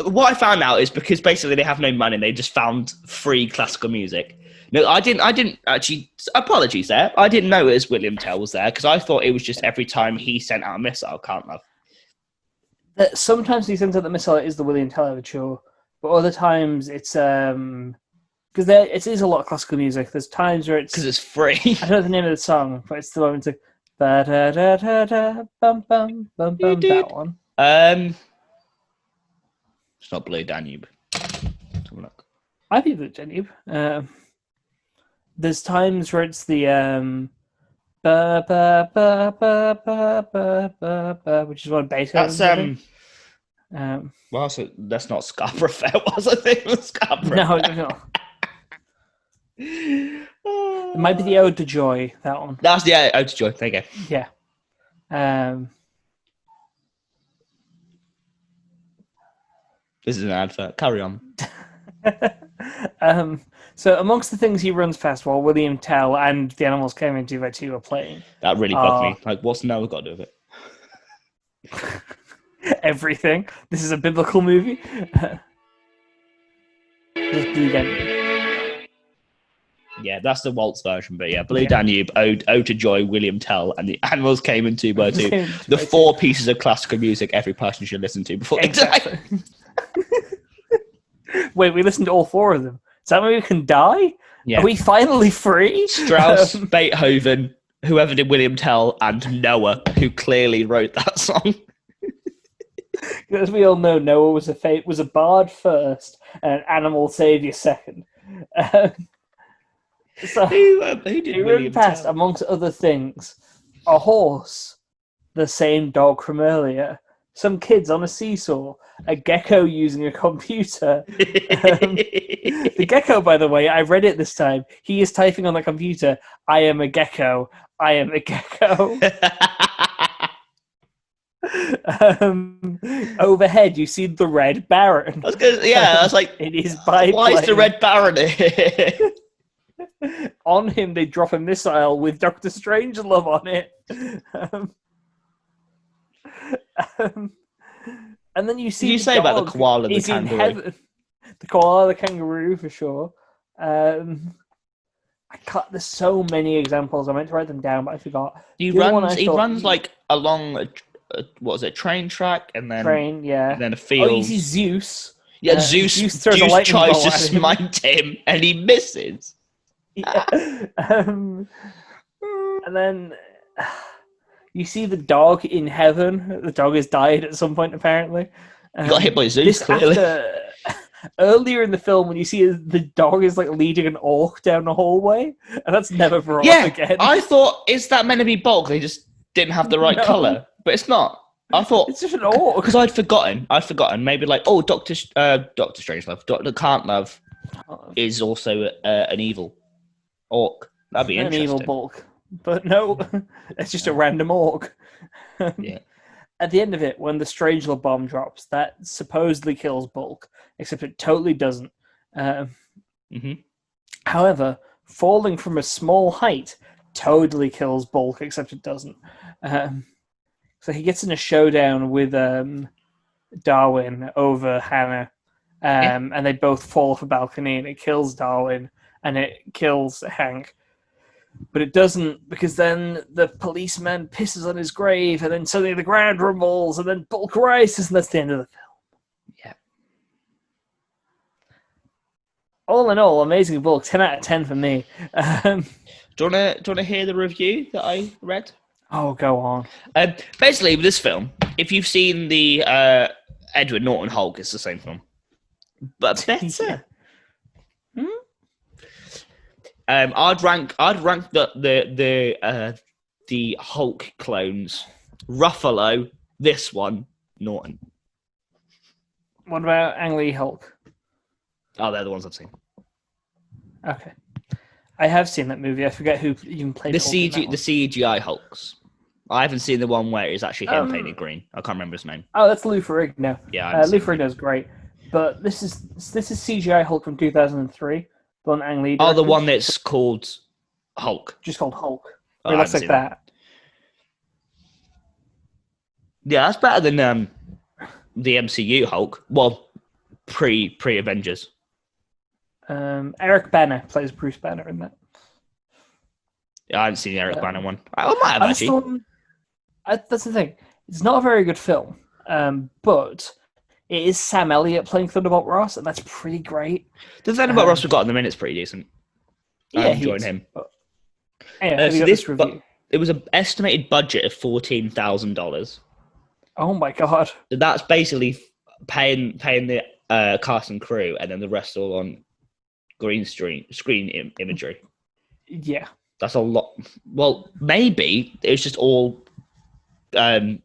What I found out is because basically they have no money and they just found free classical music. No, I didn't actually. Apologies there. I didn't know it was William Tell was there because I thought it was just every time he sent out a missile. Cantlove. Sometimes he sends out the missile. It is the William Tell Overture, but other times it's because it is a lot of classical music. There's times where it's because it's free. I don't know the name of the song, but it's the one. It's like ba da da da da bum bum bum bum. That one. It's not Blue Danube. Let's have a look. I'd be Blue Danube. There's times where it's the ba ba ba ba ba ba ba ba, which is one of Beethoven's. That's well, so that's not Scarborough Fair, was I think it was Scarborough. No. It might be the Ode to Joy. That one. That's the Ode to Joy. There you go. Yeah. This is an advert. Carry on. So amongst the things he runs past while William Tell and the Animals Came in 2 by 2 are playing. That really bugged me. Like, what's Noah got to do with it? Everything. This is a biblical movie. Blue Danube. Yeah, that's the waltz version, but yeah, Blue Danube, Ode to Joy, William Tell, and the Animals Came in 2 by 2. The 4 pieces of classical music every person should listen to before they die. Wait, we listened to all 4 of them. Is that when we can die? Yeah. Are we finally free? Strauss, Beethoven, whoever did William Tell, and Noah, who clearly wrote that song. As we all know, Noah was a bard first and an animal savior second. So who did William past, Tell? amongst other things, a horse, the same dog from earlier, some kids on a seesaw, a gecko using a computer. The gecko, by the way, I read it this time. He is typing on the computer, I am a gecko. I am a gecko. Overhead, you see the Red Baron. I was like, it is biplane. Why is the Red Baron here? On him, they drop a missile with Doctor Strangelove on it. And then you see. Did you say about the koala and the kangaroo? The koala, the kangaroo, for sure. There's so many examples. I meant to write them down, but I forgot. He runs like along a train track, and then and then a field. Oh, you see Zeus. Yeah, Zeus tries to smite him, and he misses. Yeah. And then you see the dog in heaven. The dog has died at some point, apparently. He got hit by Zeus, clearly. Earlier in the film, when you see the dog is like leading an orc down the hallway, and that's never brought up again. I thought, is that meant to be Bulk? They just didn't have the right colour, but it's not. I thought it's just an orc because I'd forgotten. Maybe like, Doctor Strangelove, Doctor Can'tlove is also an evil orc. That'd be interesting. An evil Bulk, but no, it's just a random orc. Yeah. At the end of it, when the Strangelove bomb drops, that supposedly kills Bulk, except it totally doesn't. However, falling from a small height totally kills Bulk, except it doesn't. So he gets in a showdown with Darwin over Hannah, and they both fall off a balcony, and it kills Darwin, and it kills Hank. But it doesn't, because then the policeman pisses on his grave, and then suddenly the ground rumbles, and then Bulk rises, and that's the end of the film. Yeah. All in all, Amazing Bulk, 10 out of 10 for me. Do you want to hear the review that I read? Oh, go on. Basically, with this film, if you've seen the Edward Norton Hulk, it's the same film, but better. I'd rank the Hulk clones. Ruffalo, this one, Norton. What about Ang Lee Hulk? Oh, they're the ones I've seen. Okay, I have seen that movie. I forget who even played the CGI Hulks. I haven't seen the one where it's actually him painted green. I can't remember his name. Oh, that's Lou Ferrigno. Yeah, Lou Ferrigno's great. But this is CGI Hulk from 2003. The one Ang Lee directed. Oh, the one that's called Hulk. Just called Hulk. It looks like that. Yeah, that's better than the MCU Hulk. Well, pre Avengers. Eric Bana plays Bruce Banner in that. Yeah, I haven't seen the Eric Bana one. I might have actually. That's the thing. It's not a very good film, but it is Sam Elliott playing Thunderbolt Ross, and that's pretty great. The Thunderbolt Ross we've got in the minute's pretty decent. Yeah, I'm enjoying him. Anyway, this review. It was an estimated budget of $14,000. Oh my god! So that's basically paying the cast and crew, and then the rest all on green screen imagery. Yeah, that's a lot. Well, maybe it was just all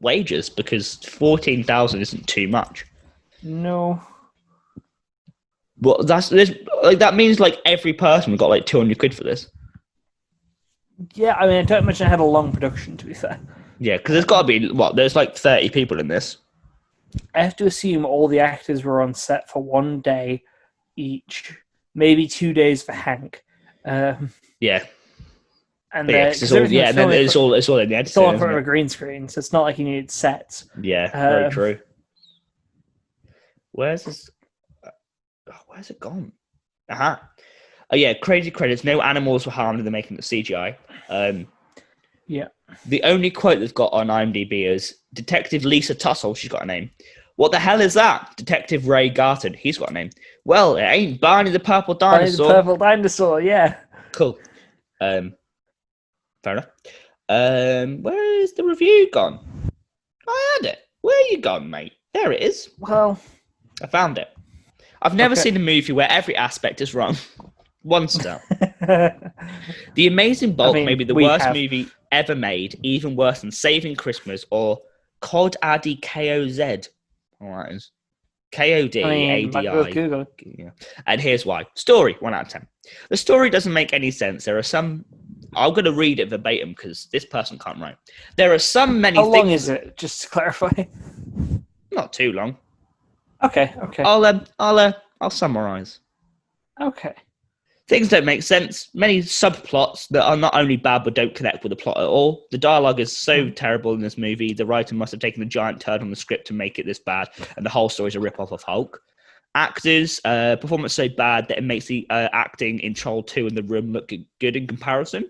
wages, because 14,000 isn't too much. No. Well, that means like every person got like 200 quid for this. Yeah, I mean, I don't imagine it had a long production, to be fair. Yeah, because there's got to be there's like 30 people in this. I have to assume all the actors were on set for one day each, maybe 2 days for Hank. Yeah. And then it's all in the editing. It's all in front of a green screen, so it's not like you needed sets. Yeah, very true. Where's this? Where's it gone? Oh yeah, crazy credits. No animals were harmed in the making of CGI. Yeah. The only quote they've got on IMDb is Detective Lisa Tussle. She's got a name. What the hell is that? Detective Ray Garton. He's got a name. Well, it ain't Barney the Purple Dinosaur. Barney the Purple Dinosaur. Yeah. Cool. Fair enough. Where's the review gone? I had it. Where you gone, mate? There it is. Well, I found it. I've never seen a movie where every aspect is wrong. One star. The Amazing Bulk may be the worst movie ever made, even worse than Saving Christmas or Cod Addy KOZ. All that is. KODADI. Yeah. And here's why. Story, 1 out of 10. The story doesn't make any sense. There are some... I'm going to read it verbatim because this person can't write. There are many things... How long is it, just to clarify? Not too long. Okay. I'll summarize. Okay. Things don't make sense. Many subplots that are not only bad but don't connect with the plot at all. The dialogue is so terrible in this movie. The writer must have taken a giant turn on the script to make it this bad, and the whole story is a rip-off of Hulk. Actors, performance so bad that it makes the acting in Troll 2 and The Room look good in comparison.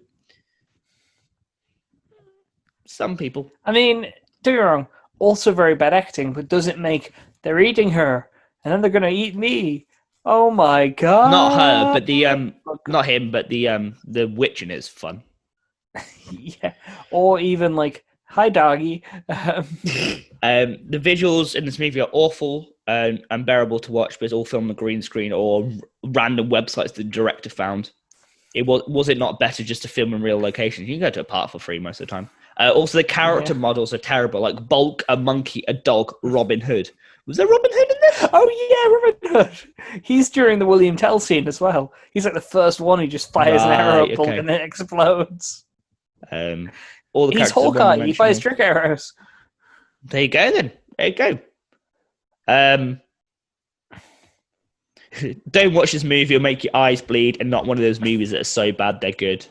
Some people. I mean, don't get me wrong, also very bad acting, but does it make they're eating her and then they're going to eat me? Oh my god! Not her, but not him, but the witch in it is fun. Yeah, or even like, hi doggy. The visuals in this movie are awful and unbearable to watch, but it's all filmed on a green screen or random websites the director found. Was it not better just to film in real locations? You can go to a park for free most of the time. Also, the character models are terrible, like Bulk, a monkey, a dog, Robin Hood. Was there Robin Hood in this? Oh, yeah, Robin Hood. He's during the William Tell scene as well. He's like the first one who just fires an arrow at Bulk and then explodes. All the He's Hawkeye. He fires trick arrows. There you go, then. There you go. Don't watch this movie, it'll make your eyes bleed, and not one of those movies that are so bad they're good.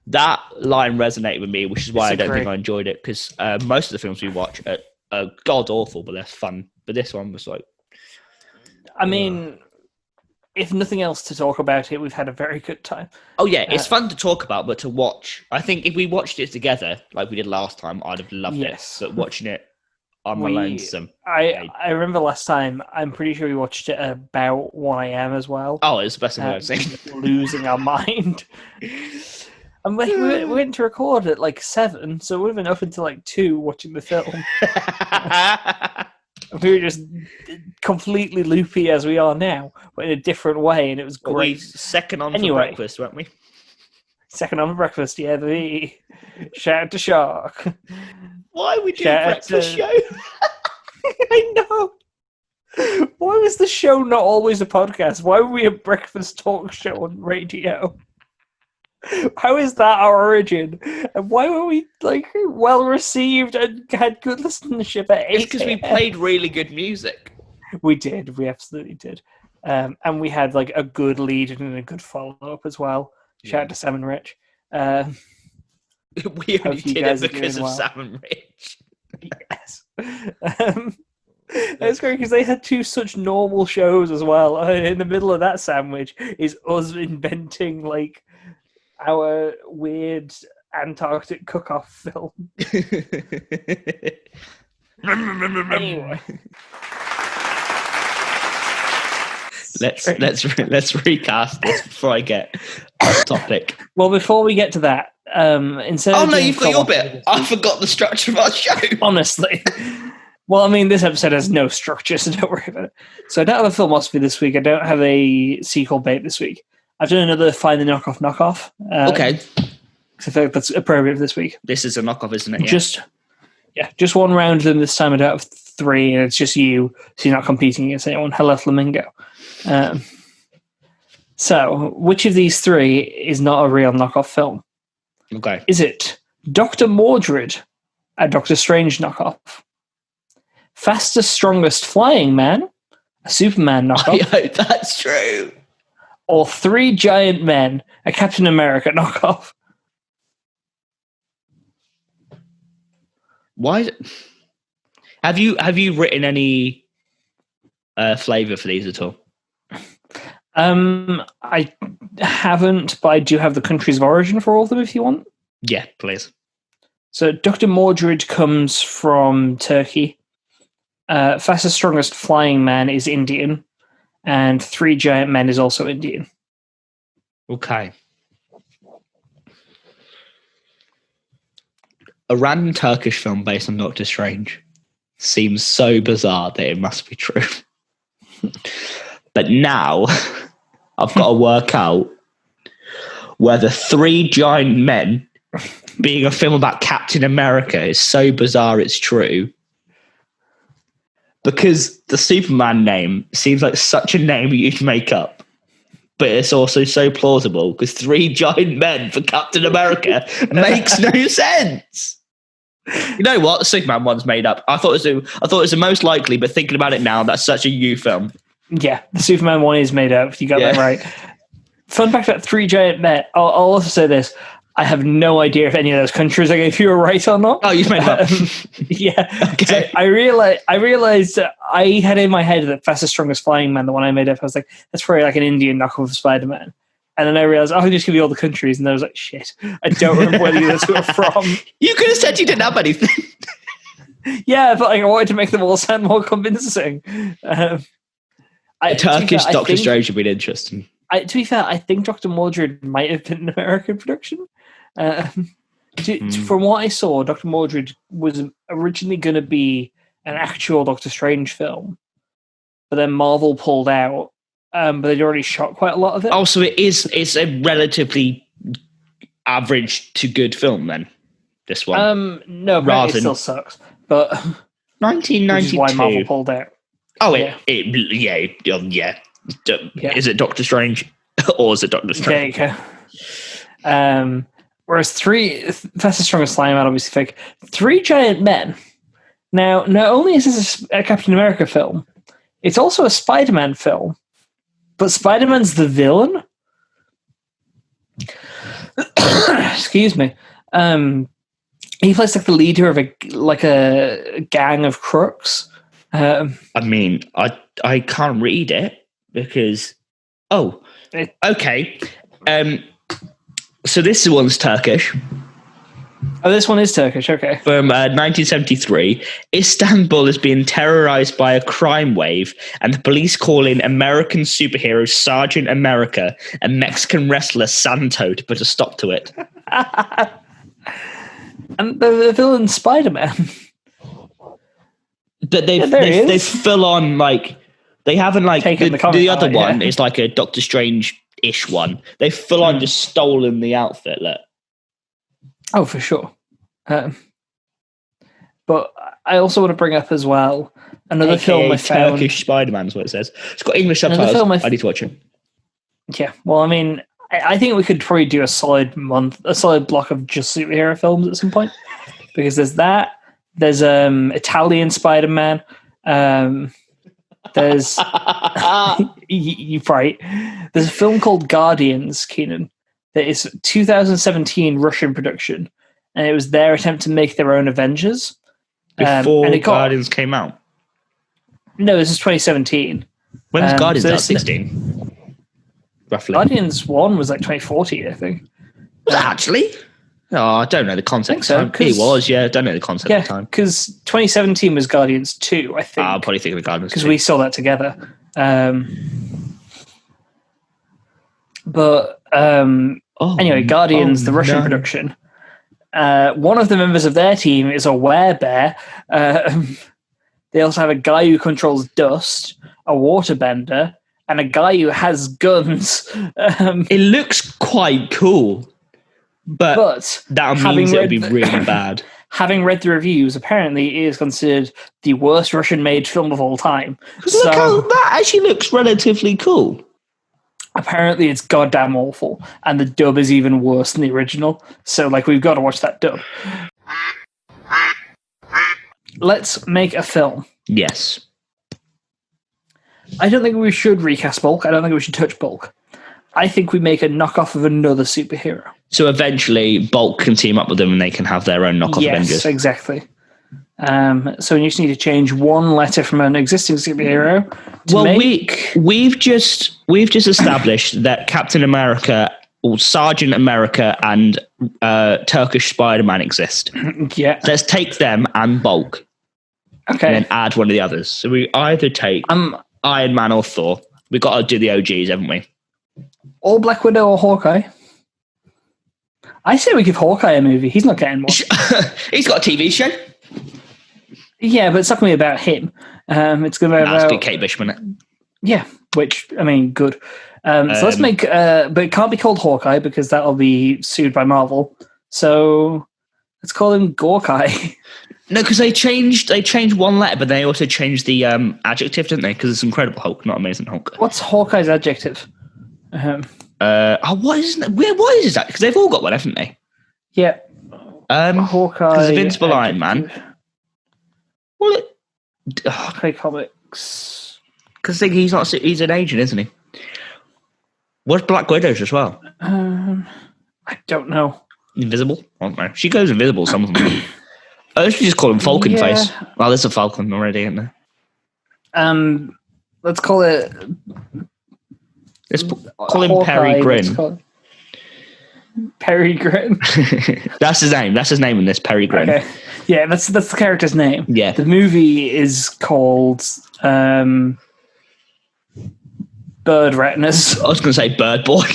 That line resonated with me, which is why I don't think I enjoyed it, because most of the films we watch are god-awful, but they're fun. But this one was like... I mean, if nothing else to talk about it, we've had a very good time. Oh, yeah, it's fun to talk about, but to watch... I think if we watched it together, like we did last time, I'd have loved it. But watching it on my lonesome... I remember last time, I'm pretty sure we watched it at about 1 a.m. as well. Oh, it's the best thing I've seen. Losing our mind. And we went to record at like 7, so we've been up until like 2 watching the film. We were just completely loopy as we are now, but in a different way, and it was great. We second on for breakfast, weren't we? Second on for breakfast, yeah. Shout out to Shark. Why would you breakfast show? I know. Why was the show not always a podcast? Why were we a breakfast talk show on radio? How is that our origin? And why were we like well received and had good listenership at 8? It's because we played really good music. We did. We absolutely did. And we had like a good lead and a good follow up as well. Shout out to Sam and Rich. We only did it because of Sam and Rich. Yes. It's great because they had 2 such normal shows as well. In the middle of that sandwich is us inventing like our weird Antarctic cook-off film. Anyway, let's recast this before I get off topic. Well, before we get to that, instead. Oh no, you've got your bit. I forgot the structure of our show. Honestly. Well, I mean, this episode has no structure, so don't worry about it. So I don't have a filmosophy this week. I don't have a sequel bait this week. I've done another Find the Knockoff. Okay. I feel like that's appropriate for this week. This is a knockoff, isn't it? Just one round of them this time. I don't have 3, and it's just you, so you're not competing against anyone. Hello, Flamingo. So, which of these 3 is not a real knockoff film? Okay. Is it Dr. Mordred, a Doctor Strange knockoff? Fastest, Strongest Flying Man, a Superman knockoff? Oh, yeah, that's true. Or 3 Giant Men, a Captain America knockoff? Why? Have you written any flavor for these at all? I haven't, but I do have the countries of origin for all of them if you want. Yeah, please. So Dr. Mordred comes from Turkey. Fastest, Strongest Flying Man is Indian. And 3 Giant Men is also Indian. Okay. A random Turkish film based on Doctor Strange seems so bizarre that it must be true. But now I've got to work out whether 3 Giant Men being a film about Captain America is so bizarre it's true. Because the Superman name seems like such a name you'd make up. But it's also so plausible because 3 Giant Men for Captain America makes no sense. You know what? The Superman one's made up. I thought it was the most likely, but thinking about it now, that's such a you film. Yeah, the Superman one is made up. You got that right. Fun fact about Three Giant Men. I'll also say this. I have no idea if any of those countries I gave you were right or not. Oh, you've made them up. Yeah. Okay. So I realized I had in my head that Fastest, Strongest, Flying Man, the one I made up, I was like, that's probably like an Indian knockoff of Spider-Man. And then I realized, I can just give you all the countries. And I was like, shit, I don't remember where the others were from. You could have said you didn't have anything. Yeah, but like, I wanted to make them all sound more convincing. A Turkish Doctor Strange would be interesting. To be fair, I think Dr. Mordred might have been an American production. From what I saw, Dr. Mordred was originally going to be an actual Doctor Strange film. But then Marvel pulled out. But they'd already shot quite a lot of it. Oh, so it's a relatively average to good film then, this one? No, but it still sucks. But 1992. Which is why Marvel pulled out. Oh, yeah. Yeah. Is it Doctor Strange? Or is it Doctor Strange? There you go. Whereas Fastest, Strongest, Flying Man, obviously fake. Three Giant Men. Now, not only is this a Captain America film, it's also a Spider-Man film. But Spider-Man's the villain? Excuse me. He plays like the leader of a gang of crooks. I mean, I can't read it because... Oh, okay. So this one's Turkish. Oh, this one is Turkish, okay. From 1973, Istanbul is being terrorized by a crime wave, and the police call in American superhero Sergeant America and Mexican wrestler Santo to put a stop to it. And the villain Spider-Man. But they've full on, like, they haven't, like, the other one is like a Doctor Strange-ish one. They've full on just stolen the outfit, look. Oh, for sure. But I also want to bring up as well another AKA film I found. Turkish Spider-Man is what it says. It's got English subtitles. I need to watch it. Yeah, well, I mean, I think we could probably do a solid block of just superhero films at some point, because there's that. There's Italian Spider-Man. There's you're right. There's a film called Guardians, Keenan. That is 2017 Russian production, and it was their attempt to make their own Avengers. Before Guardians came out? No, this is 2017. When was Guardians out? 16? Roughly. Guardians 1 was like 2014, I think. Was it actually? Oh, I don't know the concept. I think so, it was, yeah. I don't know the concept at the time. Because 2017 was Guardians 2, I think. I'll probably think of Guardians 2. Because we saw that together. Anyway, Guardians, the Russian production. One of the members of their team is a werebear. They also have a guy who controls dust, a waterbender, and a guy who has guns. It looks quite cool, but that means it would be really bad. Having read the reviews, apparently it is considered the worst Russian-made film of all time. Look how that actually looks relatively cool. Apparently it's goddamn awful, and the dub is even worse than the original. So, like, we've got to watch that dub. Let's make a film. Yes. I don't think we should recast Bulk. I don't think we should touch Bulk. I think we make a knockoff of another superhero. So eventually Bulk can team up with them and they can have their own knockoff Avengers. Yes, exactly. So you just need to change one letter from an existing superhero. We've just established that Captain America, or Sergeant America, and Turkish Spider-Man exist. Yeah. Let's take them and Bulk. Okay. And then add one of the others. So we either take Iron Man or Thor. We've got to do the OGs, haven't we? Or Black Widow or Hawkeye. I say we give Hawkeye a movie. He's not getting more. He's got a TV show. Yeah, but it's not going to be about him. It's going to be about... It's Kate Bishop. Yeah, which, I mean, good. So let's make... but it can't be called Hawkeye because that'll be sued by Marvel. So let's call him Gorkai. No, because they changed one letter, but they also changed the adjective, didn't they? Because it's Incredible Hulk, not Amazing Hulk. What's Hawkeye's adjective? What is that? Because they've all got one, haven't they? Yeah. Hawkeye. Because Invincible Iron Man. Well, Hawkeye comics. Because he's an agent, isn't he? What's Black Widow's as well? I don't know. Invisible? I don't know. She goes invisible, some of them. I should just call him Falcon Face. Well, there's a Falcon already, isn't there? Let's call it... Let's call him Hawkeye, Perry Grin. Perry Grin. That's his name. That's his name in this, Perry Grin. Okay. Yeah, that's the character's name. Yeah. The movie is called Bird Retinas. I was going to say Bird Boy.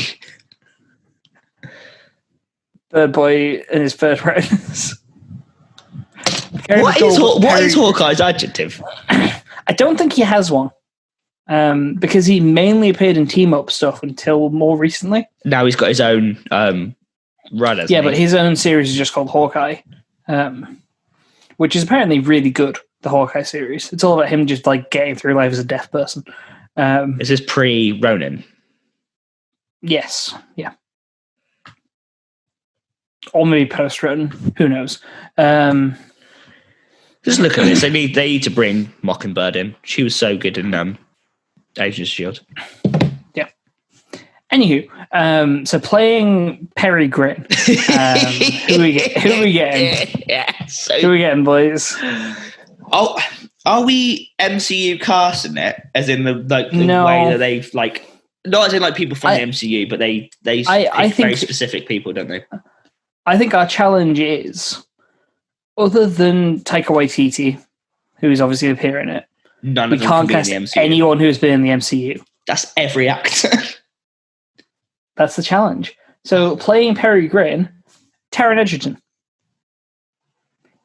Bird Boy and his bird retinas. What is Hawkeye's adjective? I don't think he has one. Because he mainly appeared in team-up stuff until more recently. Now he's got his own run, Yeah, but his own series is just called Hawkeye, which is apparently really good, the Hawkeye series. It's all about him just like getting through life as a deaf person. Is this pre-Ronin? Yes, yeah. Or maybe post-Ronin, who knows. Just look at this. They need to bring Mockingbird in. She was so good in Agents of S.H.I.E.L.D. Yeah. Anywho, so playing Perry Grin. Who we getting? Yeah. Who we getting, boys? Oh, are we MCU casting it? As in the way that they've not as in people from the MCU, but they pick very specific people, don't they? I think our challenge is, other than Taika Waititi, who is obviously appearing in it, none we of them can't can cast be in the MCU. anyone who's been in the MCU. That's every actor. That's the challenge. So playing Perry Grin, Taron Egerton.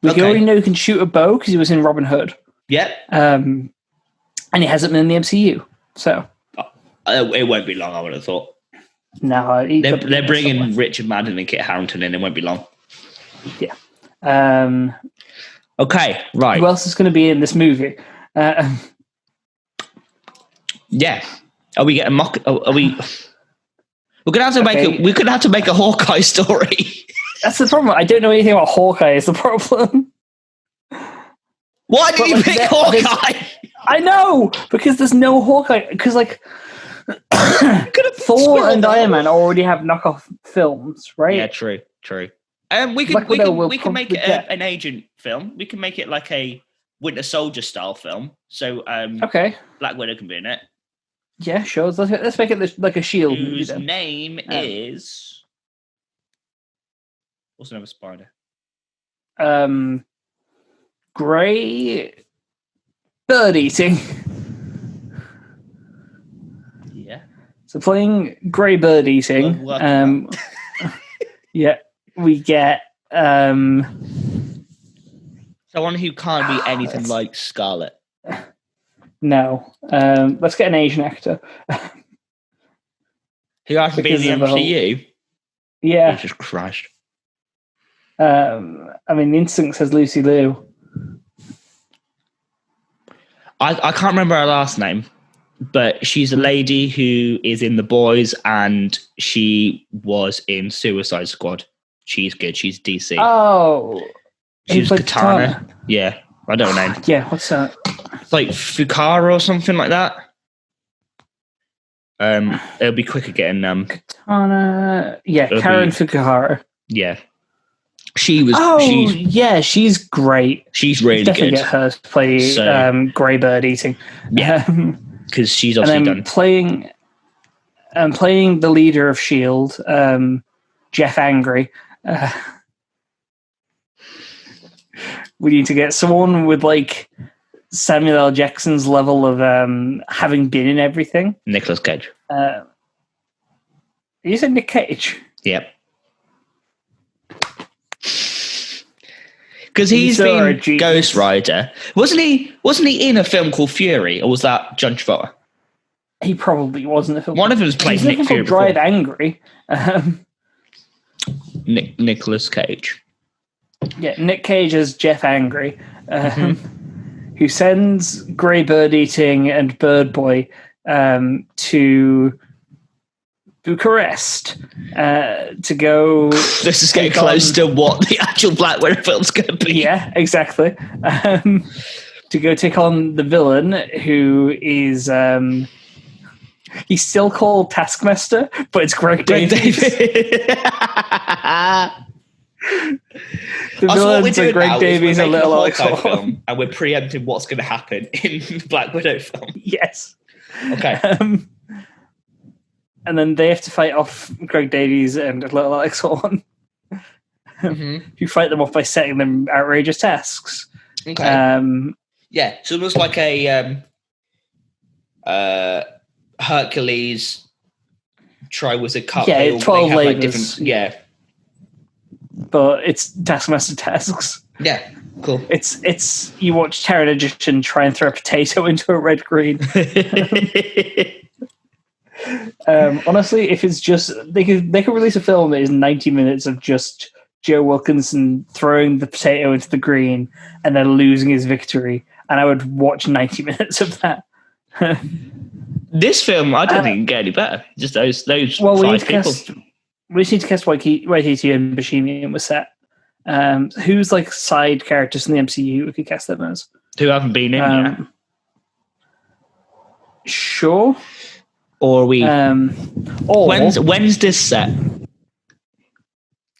We already know he can shoot a bow because he was in Robin Hood. Yep. And he hasn't been in the MCU. So it won't be long, I would have thought. No, they're bringing Richard Madden and Kit Harington in. It won't be long. Yeah. Okay, right. Who else is going to be in this movie? Yeah. Are we getting mock? Are we? We're gonna have to make it. We're gonna have to make a Hawkeye story. That's the problem. I don't know anything about Hawkeye. Is the problem? Why did you pick Hawkeye? I know because there's no Hawkeye. Because Thor and Iron Man already have knockoff films, right? Yeah, true. We can make it an agent film. We can make it like a Winter Soldier style film. So Black Widow can be in it. Yeah, sure. Let's make it like a Shield movie. Whose name is? What's another spider? Grey bird eating. Yeah. So playing Grey bird eating. Yeah, we get someone who can't be anything like Scarlet. No. Let's get an Asian actor. Who has to be in the MCU? Yeah. Jesus Christ. The instinct says Lucy Liu. I can't remember her last name, but she's a lady who is in The Boys and she was in Suicide Squad. She's good. She's DC. Oh. She was Katana. Yeah. I don't know. Yeah, what's that? It's like Fukara or something like that. It'll be quicker getting Katana. Yeah, Karen Fukuhara. Yeah. She was. She's great. She's really definitely good. Get her to play Grey Bird Eating. Yeah, because she's obviously done. Playing the leader of Shield, Jeff Angry. We need to get someone with Samuel L. Jackson's level of having been in everything. Nicolas Cage. You said Nick Cage? Yep. Because he's been Ghost Rider. Wasn't he in a film called Fury, or was that John Travolta? He probably wasn't a film. One of them was playing Nick Fury. Drive Angry. Nicolas Cage. Yeah, Nick Cage as Jeff Angry, who sends Grey Bird Eating and Bird Boy to Bucharest to go. This is getting close to what the actual Black Widow film's going to be. Yeah, exactly. To go take on the villain, who is he's still called Taskmaster, but it's Greg Davies. The villains are Greg Davies and Little Alex film, and we're preempting what's going to happen in the Black Widow film. Yes. Okay. And then they have to fight off Greg Davies and Little Alex Horn. You fight them off by setting them outrageous tasks. Okay. Yeah, so it was like a Hercules Triwizard Cup. Yeah, 12 labors. Like but it's Taskmaster tasks. Yeah, cool. It's you watch Pterodactyl try and throw a potato into a red green. Honestly, if it's just they could release a film that is 90 minutes of just Joe Wilkinson throwing the potato into the green and then losing his victory, and I would watch 90 minutes of that. This film, I don't think can get any better. Just those well, five people. We just need to cast Waititi and Bashimian was set. Who's like side characters in the MCU we could cast them as? Who haven't been in yet? Sure. Or are we? When's this set?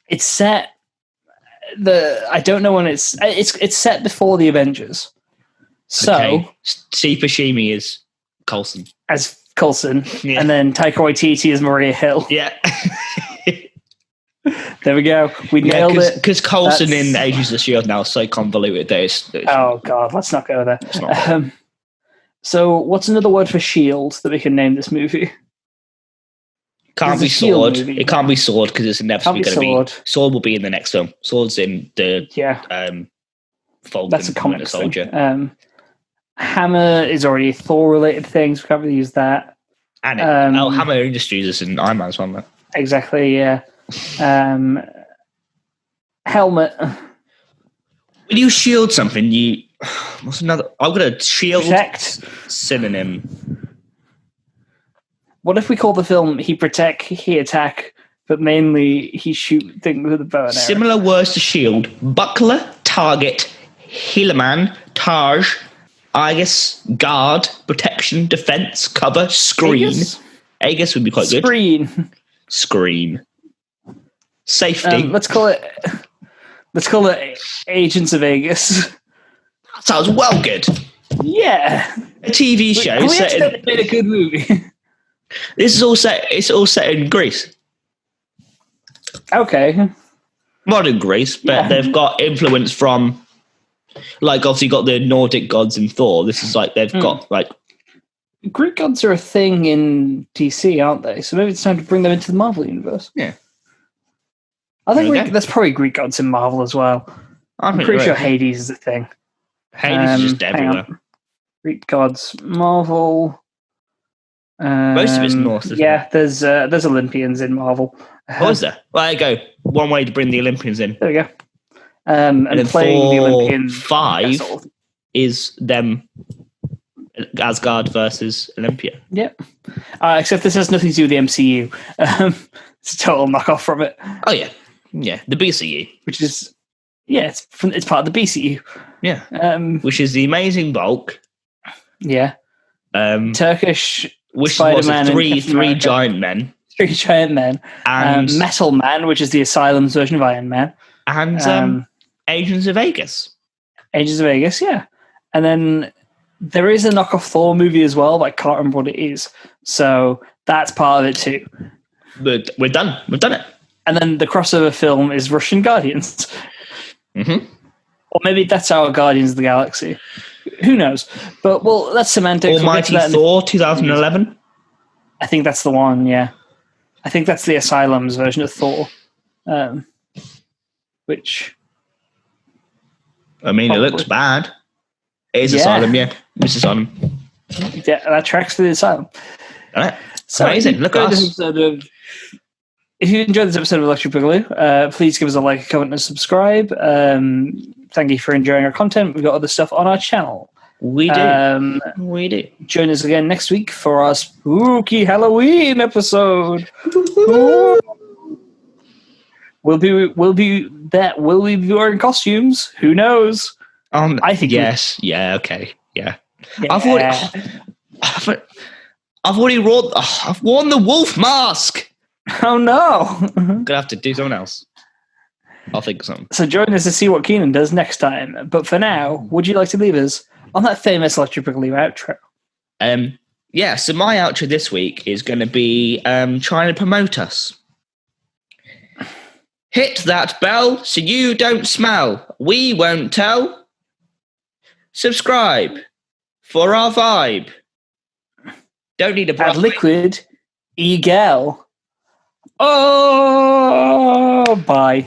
It's set. I don't know when it's set before the Avengers. So Steve Buscemi is Coulson. As Coulson, yeah. And then Taika Waititi is Maria Hill. Yeah. There we go. We nailed it. Because Coulson in Agents of S.H.I.E.L.D. now is so convoluted. Oh, God. Let's not go there. So what's another word for S.H.I.E.L.D. that we can name this movie? Can't be sword. It can't be sword because it's inevitably going to be... Sword will be in the next film. Sword's in the... Falcon. That's a comic Soldier. Hammer is already a Thor-related thing, so we can't really use that. And Hammer Industries is in Iron Man as well. Exactly, yeah. Helmet. When you shield something, what's another? I've got a shield protect synonym. What if we call the film "He Protect, He Attack," but mainly he shoot things with a bow and arrow? Similar words to shield: buckler, target, healerman, Taj, Aegis, guard, protection, defense, cover, screen. Aegis would be quite good. Screen. Safety. Let's call it Agents of Aegis. That sounds well good. Yeah. A TV show we made a good movie. This is all set. It's all set in Greece. Okay. Modern Greece, but they've got influence from, like, obviously got the Nordic gods in Thor. This is like they've got like Greek gods are a thing in DC, aren't they? So maybe it's time to bring them into the Marvel universe. Yeah. I think there's probably Greek gods in Marvel as well. I'm pretty sure Hades is a thing. Hades is just everywhere. Greek gods, Marvel. Most of it's North. There's Olympians in Marvel. Oh, is there? Well, there you go. One way to bring the Olympians in. There we go. And then playing the Olympians. 5 is them, Asgard versus Olympia. Yep. Except this has nothing to do with the MCU. It's a total knockoff from it. Oh yeah, yeah. The BCU, which is it's part of the BCU. Yeah. Which is the Amazing Bulk. Yeah. Turkish which Spider-Man, three giant men. 3 giant men. And Metal Man, which is the Asylum's version of Iron Man. And Agents of Vegas. Agents of Vegas, yeah. And then there is a knockoff Thor movie as well, but I can't remember what it is. So that's part of it too. But we're done. We've done it. And then the crossover film is Russian Guardians. Mm-hmm. Or maybe that's our Guardians of the Galaxy. Who knows? But, well, that's semantics. Almighty Thor 2011? I think that's the one, yeah. I think that's the Asylum's version of Thor. Which... I mean, it looks bad. It is Asylum, yeah. It's Asylum. Yeah, that tracks for the Asylum. All right. So amazing. Look at us. If you enjoyed this episode of Electric Boogaloo, please give us a like, a comment, and subscribe. Thank you for enjoying our content. We've got other stuff on our channel. We do. We do. Join us again next week for our spooky Halloween episode. We'll be there. Will we be wearing costumes? Who knows? I think yes. Yeah. Okay. Yeah. Yeah. I've worn the wolf mask. Oh no! Gonna have to do something else. I'll think of something. So join us to see what Keenan does next time. But for now, would you like to leave us on that famous Electric Boogaloo outro? Yeah. So my outro this week is going to be trying to promote us. Hit that bell so you don't smell. We won't tell. Subscribe for our vibe. Don't need a brush. Add liquid, Egel. Oh, bye.